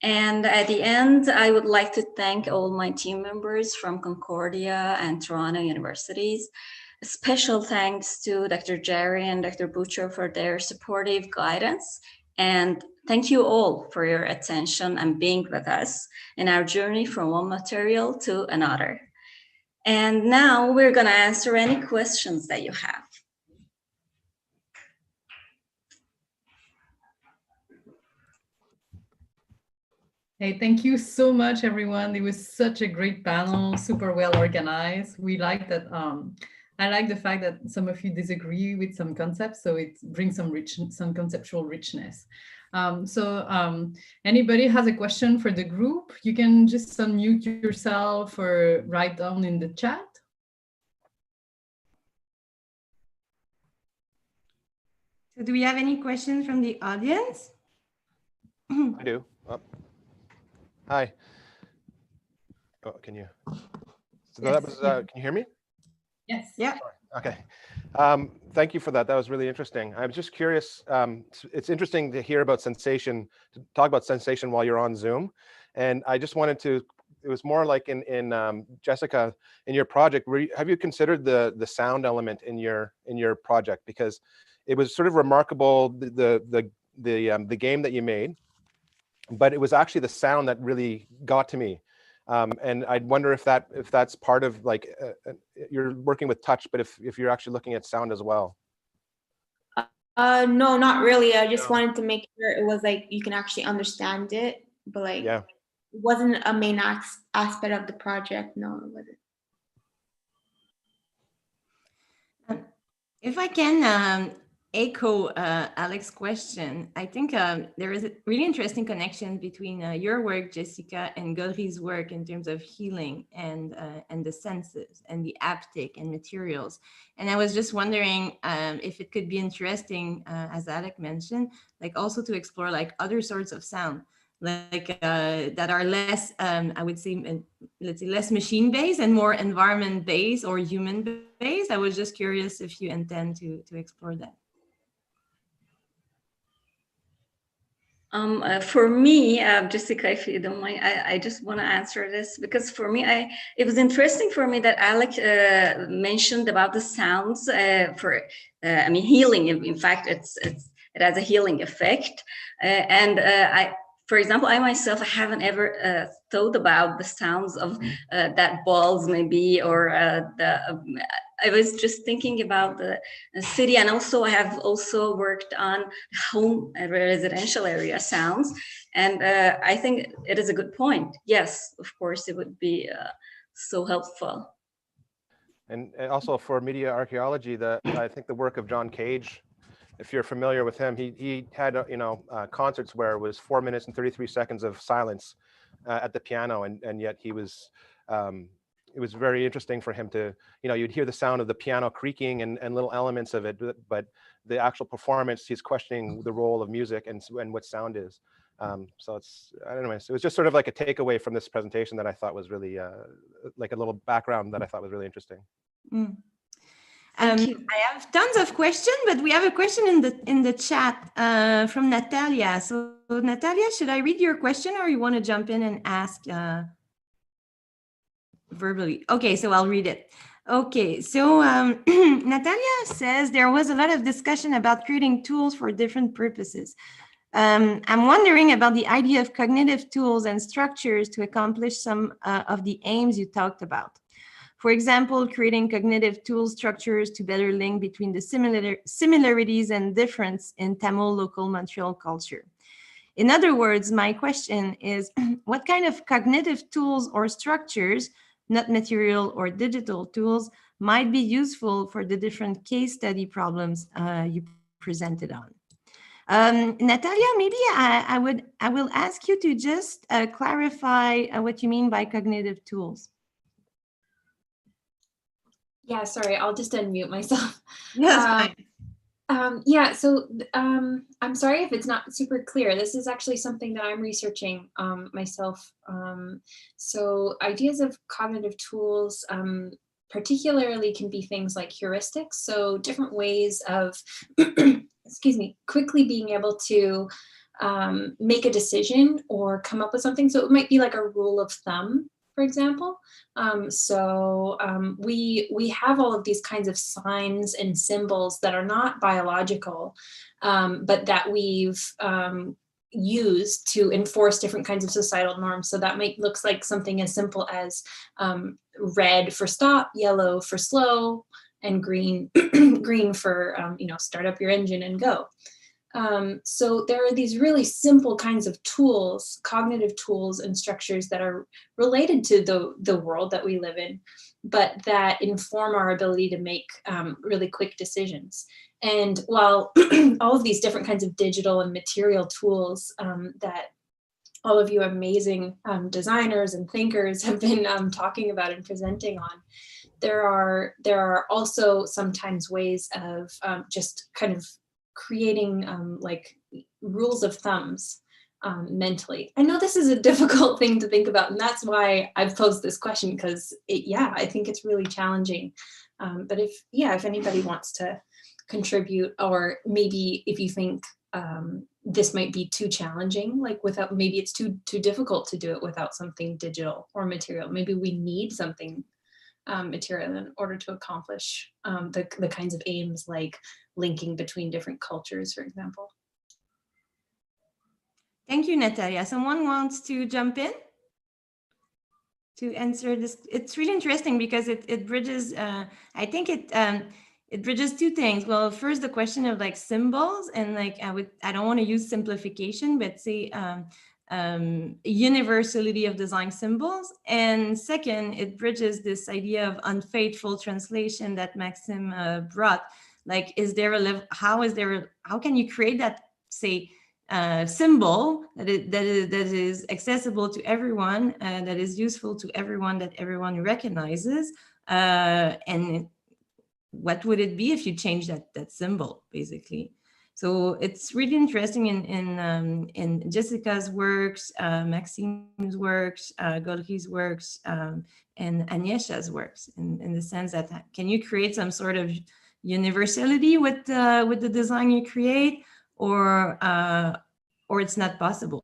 And at the end, I would like to thank all my team members from Concordia and Toronto universities. A special thanks to Dr. Jerry and Dr. Butcher for their supportive guidance. And thank you all for your attention and being with us in our journey from one material to another. And now we're going to answer any questions that you have. Hey, thank you so much, everyone. It was such a great panel, super well organized. We like that. I like the fact that some of you disagree with some concepts, so it brings some conceptual richness. Anybody has a question for the group, you can just unmute yourself or write down in the chat. So do we have any questions from the audience? I do. Oh. Hi. Oh, can you? So Yes. that was. Can you hear me? Yes. Yeah. Okay. Thank you for that. That was really interesting. I was just curious. It's interesting to hear about sensation, to talk about sensation while you're on Zoom. And I just wanted to it was more like in Jessica, in your project, have you considered the sound element in your project? Because it was sort of remarkable, the game that you made, but it was actually the sound that really got to me. And I'd wonder if that's part of, like, you're working with touch, but if you're actually looking at sound as well. No, not really. I just wanted to make sure it was like you can actually understand it, but like Yeah. it wasn't a main aspect of the project. No, it wasn't. If I can echo Alex's question, I think there is a really interesting connection between your work, Jessica, and Gaudry's work in terms of healing and the senses and the haptic and materials. And I was just wondering if it could be interesting, as Alex mentioned, like also to explore like other sorts of sound, like that are less, I would say, let's say less machine-based and more environment-based or human-based. I was just curious if you intend to explore that. For me, Jessica, if you don't mind, I just want to answer this, because for me, it was interesting for me that Alec mentioned about the sounds for, I mean, healing. In fact, it has a healing effect. For example, I myself haven't ever thought about the sounds of that balls maybe, or I was just thinking about the city, and also I have also worked on home residential area sounds, and I think it is a good point. Yes, of course, it would be so helpful. And also for media archaeology, I think the work of John Cage, if you're familiar with him, he had concerts where it was 4 minutes and 33 seconds of silence at the piano, and yet he was it was very interesting for him to, you'd hear the sound of the piano creaking and little elements of it, but the actual performance, he's questioning the role of music and what sound is. So I don't know, it was just sort of like a takeaway from this presentation that I thought was really like a little background that I thought was really interesting. Mm. I have tons of questions, but we have a question in the chat from Natalia. So Natalia, should I read your question, or you want to jump in and ask verbally? Okay, so I'll read it. Okay, so Natalia says there was a lot of discussion about creating tools for different purposes. I'm wondering about the idea of cognitive tools and structures to accomplish some of the aims you talked about. For example, creating cognitive tool structures to better link between the similarities and difference in Tamil local Montreal culture. In other words, my question is, what kind of cognitive tools or structures, not material or digital tools, might be useful for the different case study problems you presented on? Natalia, maybe I will ask you to just clarify what you mean by cognitive tools. Yeah, sorry, I'll just unmute myself. Yes, yeah, so I'm sorry if it's not super clear. This is actually something that I'm researching myself. So ideas of cognitive tools particularly can be things like heuristics, so different ways of, excuse me, quickly being able to make a decision or come up with something. So it might be like a rule of thumb, for example. We have all of these kinds of signs and symbols that are not biological, but that we've used to enforce different kinds of societal norms. So that looks like something as simple as red for stop, yellow for slow, and green green for start up your engine and go. So there are these really simple kinds of tools, cognitive tools and structures that are related to the world that we live in, but that inform our ability to make really quick decisions. And while all of these different kinds of digital and material tools that all of you amazing designers and thinkers have been talking about and presenting on, there are also sometimes ways of just kind of creating like rules of thumbs mentally. I know this is a difficult thing to think about, and that's why I've posed this question, because I think it's really challenging. But if anybody wants to contribute, or maybe if you think this might be too challenging, like without, maybe it's too difficult to do it without something digital or material. Maybe we need something material in order to accomplish the kinds of aims, like linking between different cultures, for example. Thank you, Natalia. Someone wants to jump in to answer this? It's really interesting because it bridges, I think it bridges two things. Well, first, the question of like symbols, and like I don't want to use simplification, but say universality of design symbols. And second, it bridges this idea of unfaithful translation that Maxime brought. Like, how can you create that, say, symbol that is accessible to everyone, that is useful to everyone, that everyone recognizes, and what would it be if you change that symbol, basically? So it's really interesting in Jessica's works, Maxime's works, Golri's works, and Agnieszka's works, in the sense that can you create some sort of universality with the design you create, or it's not possible?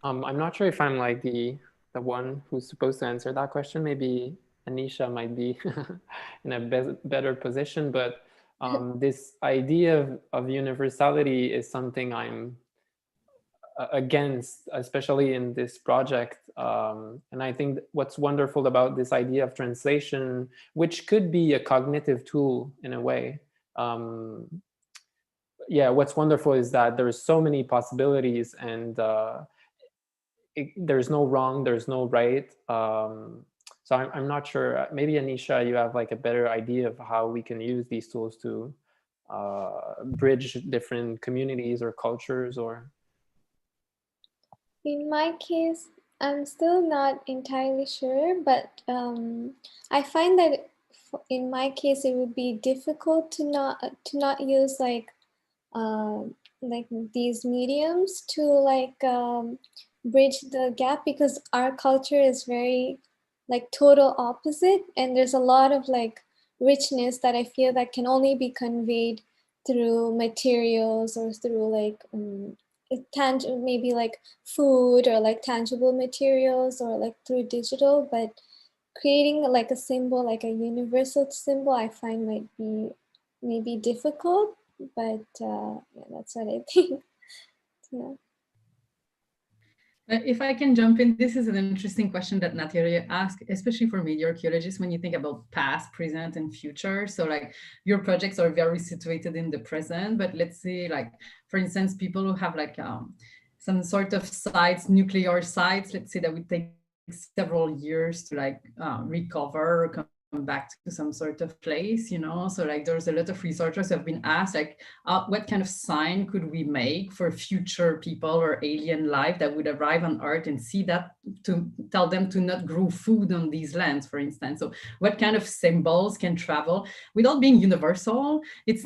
I'm not sure if I'm like the one who's supposed to answer that question. Maybe Anisha might be in a better position, but this idea of universality is something I'm against, especially in this project. And I think what's wonderful about this idea of translation, which could be a cognitive tool in a way, yeah, what's wonderful is that there's so many possibilities, and there's no wrong, there's no right. So I'm not sure. Maybe Anisha, you have like a better idea of how we can use these tools to bridge different communities or cultures, or. In my case, I'm still not entirely sure, but I find that in my case, it would be difficult to not use like these mediums to like bridge the gap, because our culture is very like total opposite, and there's a lot of like richness that I feel that can only be conveyed through materials or through like tangible, maybe like food or like tangible materials, or like through digital. But creating like a symbol, like a universal symbol, I find might be maybe difficult, but yeah, that's what I think. Yeah. If I can jump in, this is an interesting question that Natalia asked, especially for media archaeologists, when you think about past, present, and future. So like your projects are very situated in the present, but let's say like, for instance, people who have like some sort of sites, nuclear sites, let's say that would take several years to like recover or come back to some sort of place, you know? So like there's a lot of researchers have been asked like what kind of sign could we make for future people or alien life that would arrive on Earth and see that, to tell them to not grow food on these lands, for instance. So what kind of symbols can travel without being universal? It's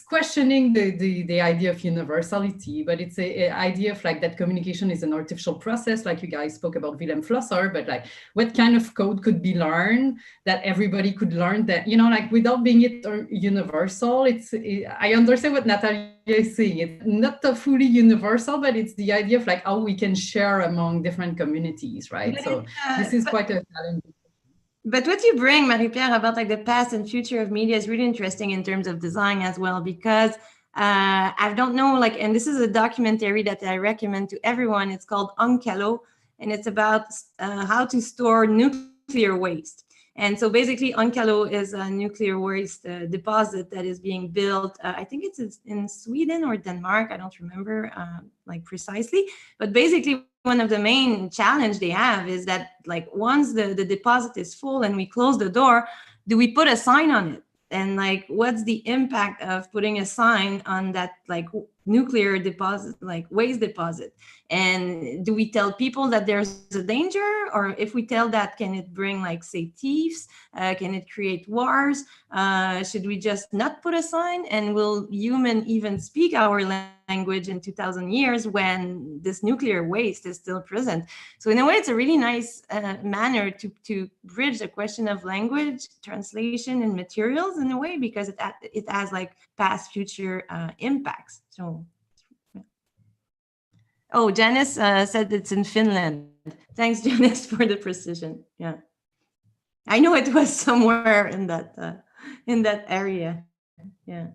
questioning the idea of universality, but it's a idea of like that communication is an artificial process, like you guys spoke about Willem Flosser, but like what kind of code could be learned that everybody could learn, that, you know, like without being it universal. I understand what Natalia is saying. It's not a fully universal, but it's the idea of like how we can share among different communities, right? But so this is quite a challenge. But what you bring, Marie-Pierre, about like the past and future of media is really interesting in terms of design as well, because I don't know, like, and this is a documentary that I recommend to everyone. It's called Untitled, and it's about how to store nuclear waste. And so basically, Untitled is a nuclear waste deposit that is being built. I think it's in Sweden or Denmark. I don't remember like precisely. But basically, one of the main challenge they have is that like once the deposit is full and we close the door, do we put a sign on it? And like, what's the impact of putting a sign on that like nuclear deposit, like waste deposit? And do we tell people that there's a danger? Or if we tell that, can it bring, like, say, thieves? Can it create wars? Should we just not put a sign? And will human even speak our language in 2000 years when this nuclear waste is still present? So in a way, it's a really nice manner to bridge the question of language, translation, and materials in a way, because it has like past, future impacts. So, oh, Janice said it's in Finland. Thanks, Janice, for the precision. Yeah, I know it was somewhere in that area. Yeah.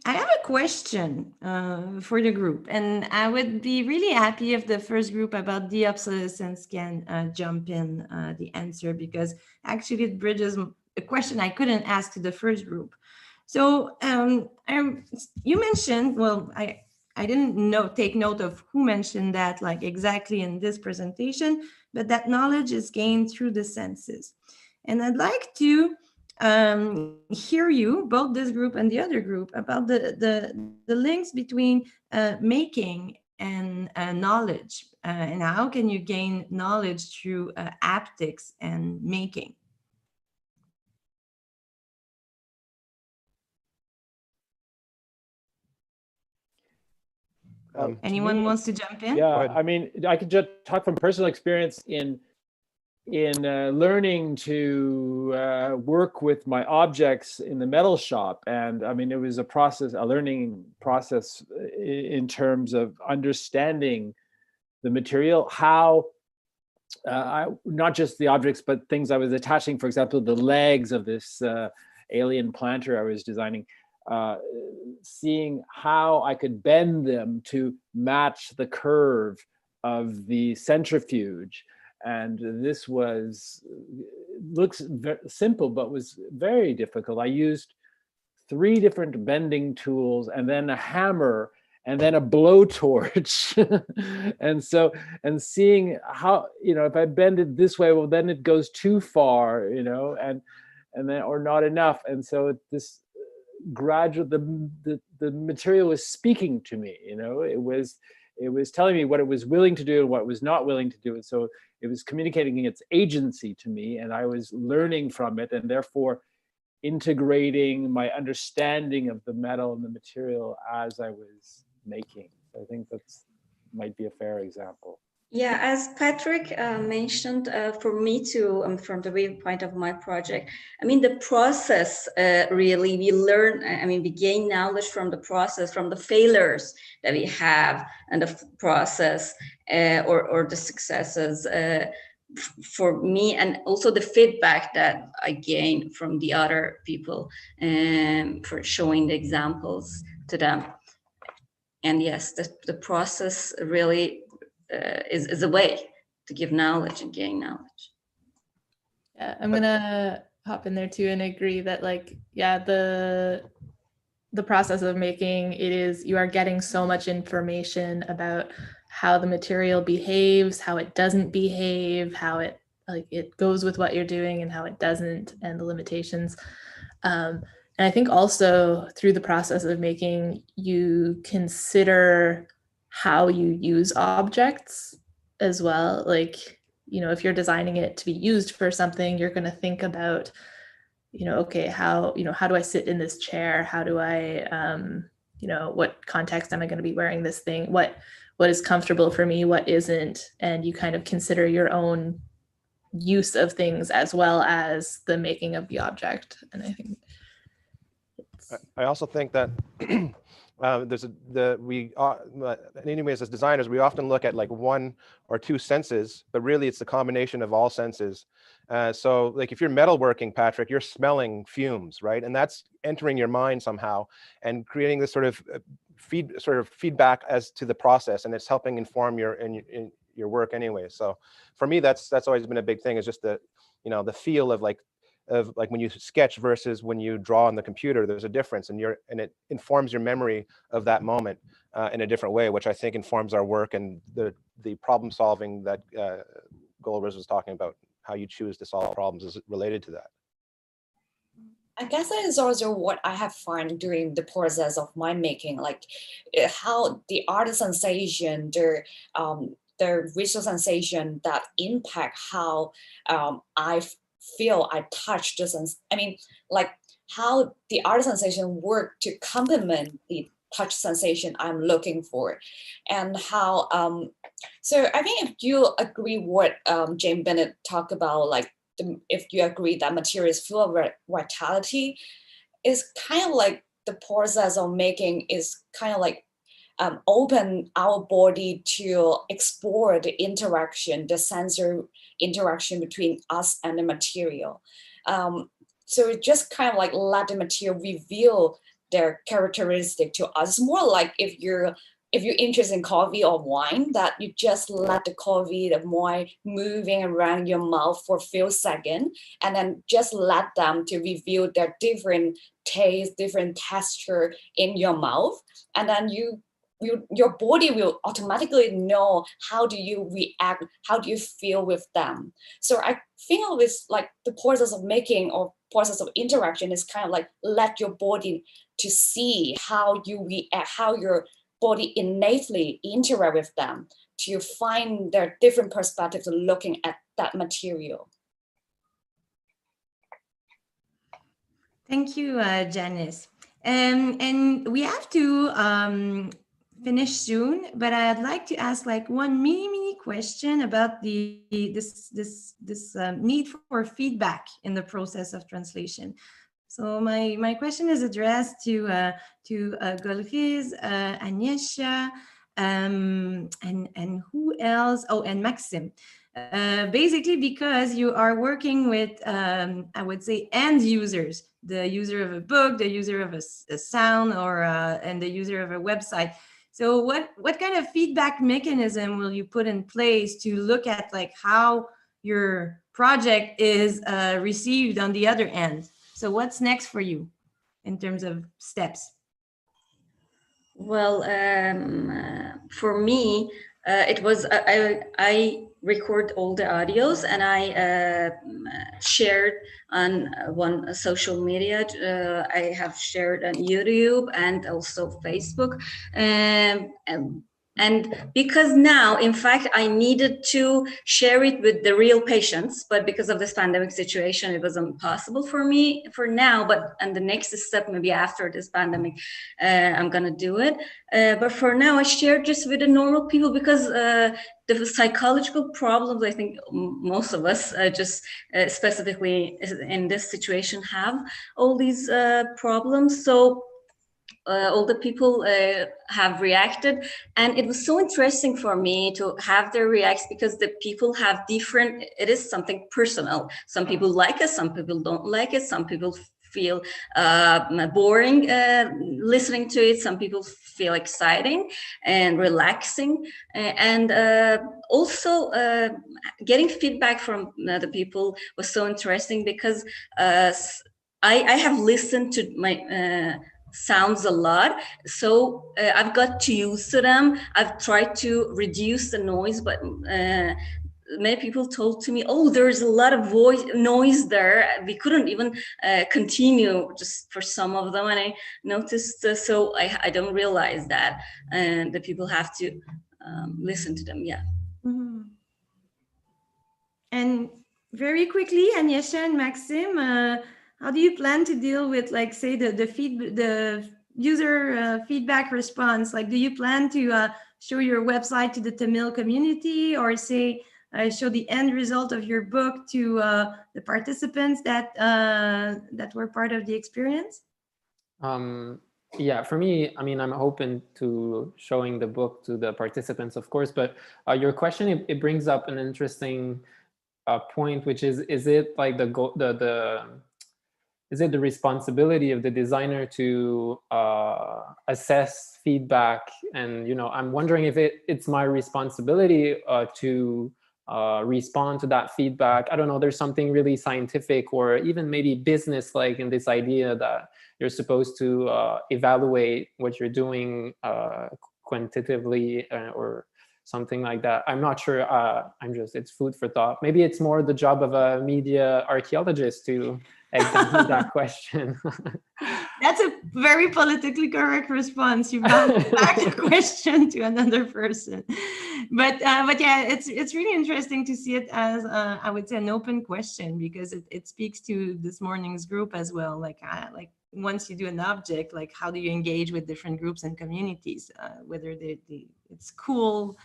I have a question for the group, and I would be really happy if the first group about de-obsolescence can jump in the answer, because actually it bridges a question I couldn't ask to the first group. So you mentioned, well, I didn't take note of who mentioned that, like, exactly in this presentation, but that knowledge is gained through the senses. And I'd like to hear you, both this group and the other group, about the links between making and knowledge, and how can you gain knowledge through haptics and making. Anyone wants to jump in? Yeah, I mean, I could just talk from personal experience in learning to work with my objects in the metal shop. And I mean, it was a learning process in terms of understanding the material, how not just the objects, but things I was attaching, for example, the legs of this alien planter I was designing, seeing how I could bend them to match the curve of the centrifuge. And this looks very simple, but was very difficult. I used 3 different bending tools, and then a hammer, and then a blowtorch. and seeing how, if I bend it this way, well, then it goes too far, and then, or not enough. And so this gradual, the material was speaking to me, it was telling me what it was willing to do and what it was not willing to do. And so it was communicating its agency to me, and I was learning from it, and therefore integrating my understanding of the metal and the material as I was making. I think that's might be a fair example. Yeah, as Patrick mentioned, for me too, from the viewpoint of my project, I mean, the process, really, we learn, we gain knowledge from the process, from the failures that we have, and the process, or the successes, for me, and also the feedback that I gain from the other people, for showing the examples to them. And yes, the process really is a way to give knowledge and gain knowledge. Yeah, I'm gonna hop in there too and agree that, like, yeah, the process of making, you are getting so much information about how the material behaves, how it doesn't behave, how it goes with what you're doing and how it doesn't, and the limitations. And I think also through the process of making, you consider how you use objects as well. Like, if you're designing it to be used for something, you're going to think about, okay, how do I sit in this chair? How do I, what context am I going to be wearing this thing? What is comfortable for me? What isn't? And you kind of consider your own use of things as well as the making of the object. And I think I also think that anyways, as designers, we often look at like 1 or 2 senses, but really it's the combination of all senses. So like if you're metalworking, Patrick, you're smelling fumes, right? And that's entering your mind somehow and creating this sort of feedback as to the process, and it's helping inform your work anyway. So for me, that's always been a big thing, is just the feel of like when you sketch versus when you draw on the computer. There's a difference, and it informs your memory of that moment in a different way, which I think informs our work and the problem solving that Golriz was talking about. How you choose to solve problems is related to that. I guess that is also what I have found during the process of my making, like how the art sensation, the visual sensation that impact how I feel, I touch the sense. I mean, like how the art sensation work to complement the touch sensation I'm looking for, and how. So I think if you agree what Jane Bennett talked about, like if you agree that material is full of vitality, is kind of like the process of making is kind of like open our body to explore the interaction, the sensory interaction between us and the material. So it just kind of like let the material reveal their characteristic to us. It's more like if you're interested in coffee or wine, that you just let the coffee, the wine moving around your mouth for a few seconds, and then just let them to reveal their different taste, different texture in your mouth. And then your body will automatically know how do you react, how do you feel with them. So I feel this like the process of making or process of interaction is kind of like let your body to see how you react, how your body innately interact with them, to find their different perspectives of looking at that material. Thank you, Janice. And we have to finish soon, but I'd like to ask like one mini question about this need for feedback in the process of translation. So my question is addressed to Golriz, Agnieszka, and who else? Oh, and Maxim. Basically, because you are working with, I would say, end users, the user of a book, the user of a sound, or and the user of a website. So what kind of feedback mechanism will you put in place to look at like how your project is received on the other end? So what's next for you in terms of steps? Well, for me, it was I record all the audios and I shared on one social media. I have shared on YouTube and also Facebook. And because now, in fact, I needed to share it with the real patients, but because of this pandemic situation, it was impossible for me for now. And the next step, maybe after this pandemic, I'm gonna do it. But for now, I share just with the normal people because the psychological problems, I think most of us specifically in this situation have all these problems. So all the people have reacted, and it was so interesting for me to have their reacts because the people have different, it is something personal. Some people like it, some people don't like it, some people feel boring listening to it, some people feel exciting and relaxing, and also getting feedback from the people was so interesting because I have listened to my sounds a lot, so I've got to use to them. I've tried to reduce the noise, but many people told to me, oh, there's a lot of noise there, we couldn't even continue just for some of them. And I noticed, so I don't realize that, and the people have to listen to them. Yeah. Mm-hmm. And very quickly, Agnieszka and Maxim, how do you plan to deal with, like, say, the user feedback response? Like, do you plan to show your website to the Tamil community, or say show the end result of your book to the participants that were part of the experience? Yeah, for me, I mean, I'm open to showing the book to the participants, of course, but your question, it brings up an interesting point, which is it like is it the responsibility of the designer to assess feedback? And, you know, I'm wondering if it's my responsibility to respond to that feedback. I don't know, there's something really scientific or even maybe business-like in this idea that you're supposed to evaluate what you're doing quantitatively or something like that. I'm not sure. It's food for thought. Maybe it's more the job of a media archaeologist to examine that question. That's a very politically correct response. You bounced back the question to another person, but yeah, it's really interesting to see it as I would say an open question, because it speaks to this morning's group as well. Like once you do an object, like how do you engage with different groups and communities, whether it's cool,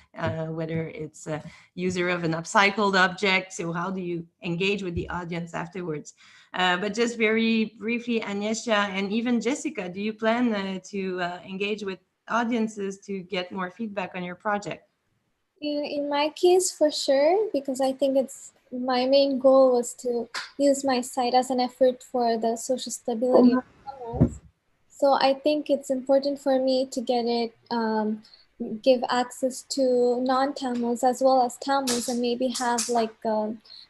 whether it's a user of an upcycled object. So how do you engage with the audience afterwards? But just very briefly, Agnieszka and even Jessica, do you plan to engage with audiences to get more feedback on your project? In my case, for sure, because I think my main goal was to use my site as an effort for the social stability of Tamils. So I think it's important for me to get it, give access to non-Tamils as well as Tamils, and maybe have like,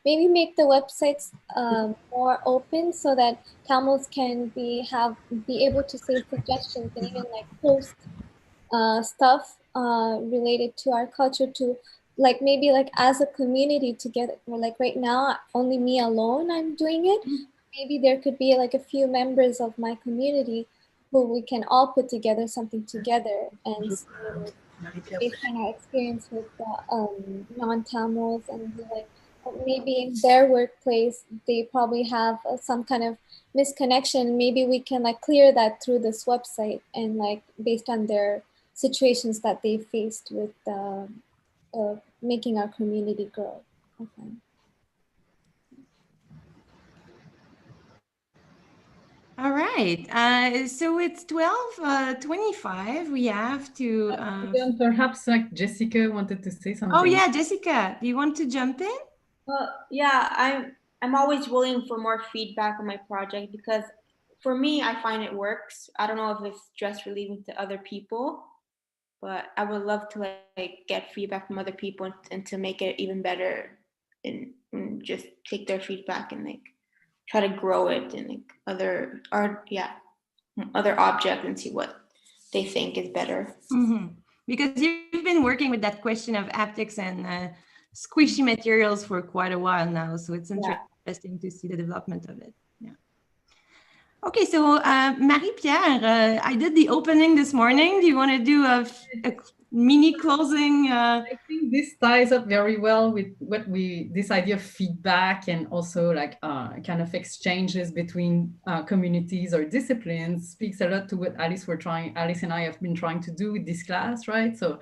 maybe make the websites more open so that Tamils can be able to say suggestions and even like post stuff related to our culture, to like maybe like as a community together. Like right now, only me alone, I'm doing it. Maybe there could be like a few members of my community who we can all put together something together, and so, based on our experience with non-Tamils, and like maybe in their workplace they probably have some kind of misconnection. Maybe we can like clear that through this website, and like based on their situations that they faced with making our community grow. Okay. All right. So it's 12:25. We have to. Perhaps like Jessica wanted to say something. Oh yeah, Jessica, do you want to jump in? Well, yeah, I'm always willing for more feedback on my project, because for me, I find it works. I don't know if it's stress relieving to other people, but I would love to like get feedback from other people and to make it even better, and just take their feedback and like try to grow it in like other objects and see what they think is better. Mm-hmm. Because you've been working with that question of haptics and squishy materials for quite a while now, so it's interesting to see the development of it. Yeah. Okay, so Marie-Pierre, I did the opening this morning. Do you want to do a mini closing? I think this ties up very well with this idea of feedback, and also like kind of exchanges between communities or disciplines. Speaks a lot to what Alice and I have been trying to do with this class, right? So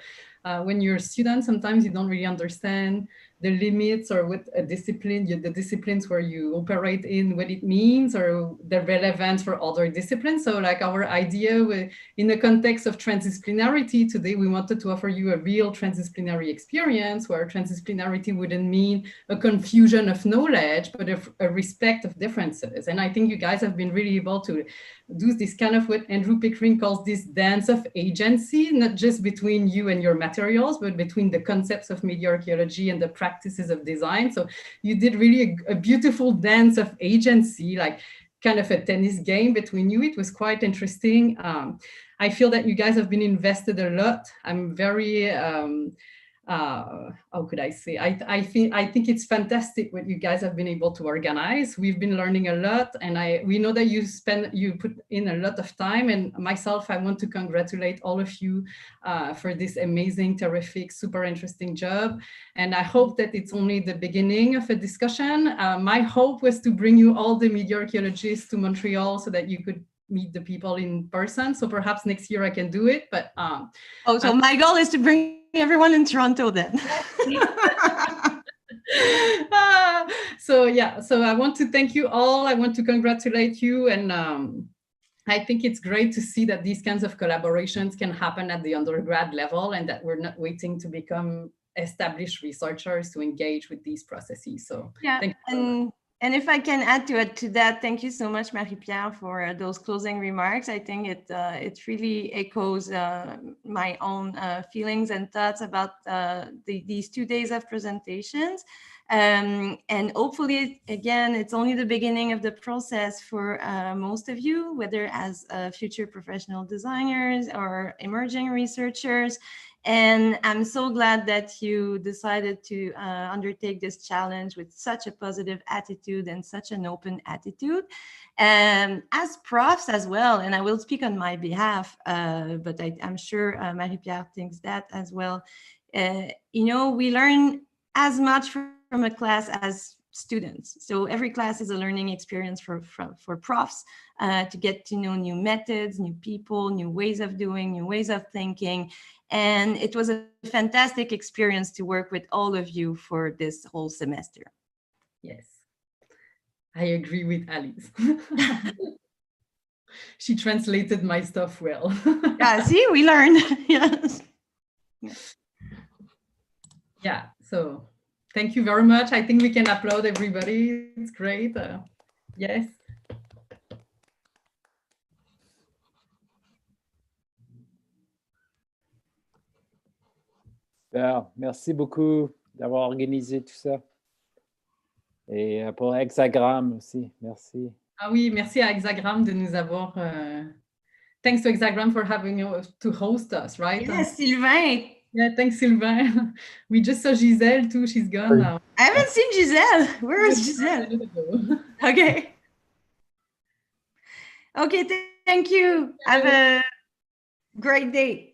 when you're a student, sometimes you don't really understand the limits or what a discipline, the disciplines where you operate in, what it means, or the relevance for other disciplines. So like our idea in the context of transdisciplinarity today, we wanted to offer you a real transdisciplinary experience where transdisciplinarity wouldn't mean a confusion of knowledge, but a respect of differences. And I think you guys have been really able to do this kind of what Andrew Pickering calls this dance of agency, not just between you and your materials, but between the concepts of media archaeology and the practices of design. So you did really a beautiful dance of agency, like kind of a tennis game between you. It was quite interesting. I feel that you guys have been invested a lot. I'm very, how could I say? I think it's fantastic what you guys have been able to organize. We've been learning a lot, and we know that you put in a lot of time. And myself, I want to congratulate all of you for this amazing, terrific, super interesting job. And I hope that it's only the beginning of a discussion. My hope was to bring you all the media archaeologists to Montreal so that you could meet the people in person. So perhaps next year I can do it. But so my goal is to bring everyone in Toronto then. So I want to thank you all. I want to congratulate you, and I think it's great to see that these kinds of collaborations can happen at the undergrad level, and that we're not waiting to become established researchers to engage with these processes. So yeah, thank you. And if I can add to that, thank you so much, Marie-Pierre, for those closing remarks. I think it really echoes my own feelings and thoughts about these 2 days of presentations. And hopefully, again, it's only the beginning of the process for most of you, whether as future professional designers or emerging researchers. And I'm so glad that you decided to undertake this challenge with such a positive attitude and such an open attitude. And as profs as well, and I will speak on my behalf, but I'm sure Marie-Pierre thinks that as well. You know, we learn as much from a class as students. So every class is a learning experience for profs to get to know new methods, new people, new ways of doing, new ways of thinking. And it was a fantastic experience to work with all of you for this whole semester. Yes, I agree with Alice. She translated my stuff well. Yeah, see, we learned. Yes. Yeah, so thank you very much. I think we can applaud everybody. It's great. Yes. Super. Merci beaucoup d'avoir organisé tout ça. Et pour Hexagram aussi, merci. Ah oui, merci à Hexagram de nous avoir... thanks to Hexagram for having to host us, right? Yes, Sylvain. Yeah, thanks, Sylvain. We just saw Giselle too. She's gone now. I haven't seen Giselle. Where is Giselle? Okay. Okay, thank you. Have a great day.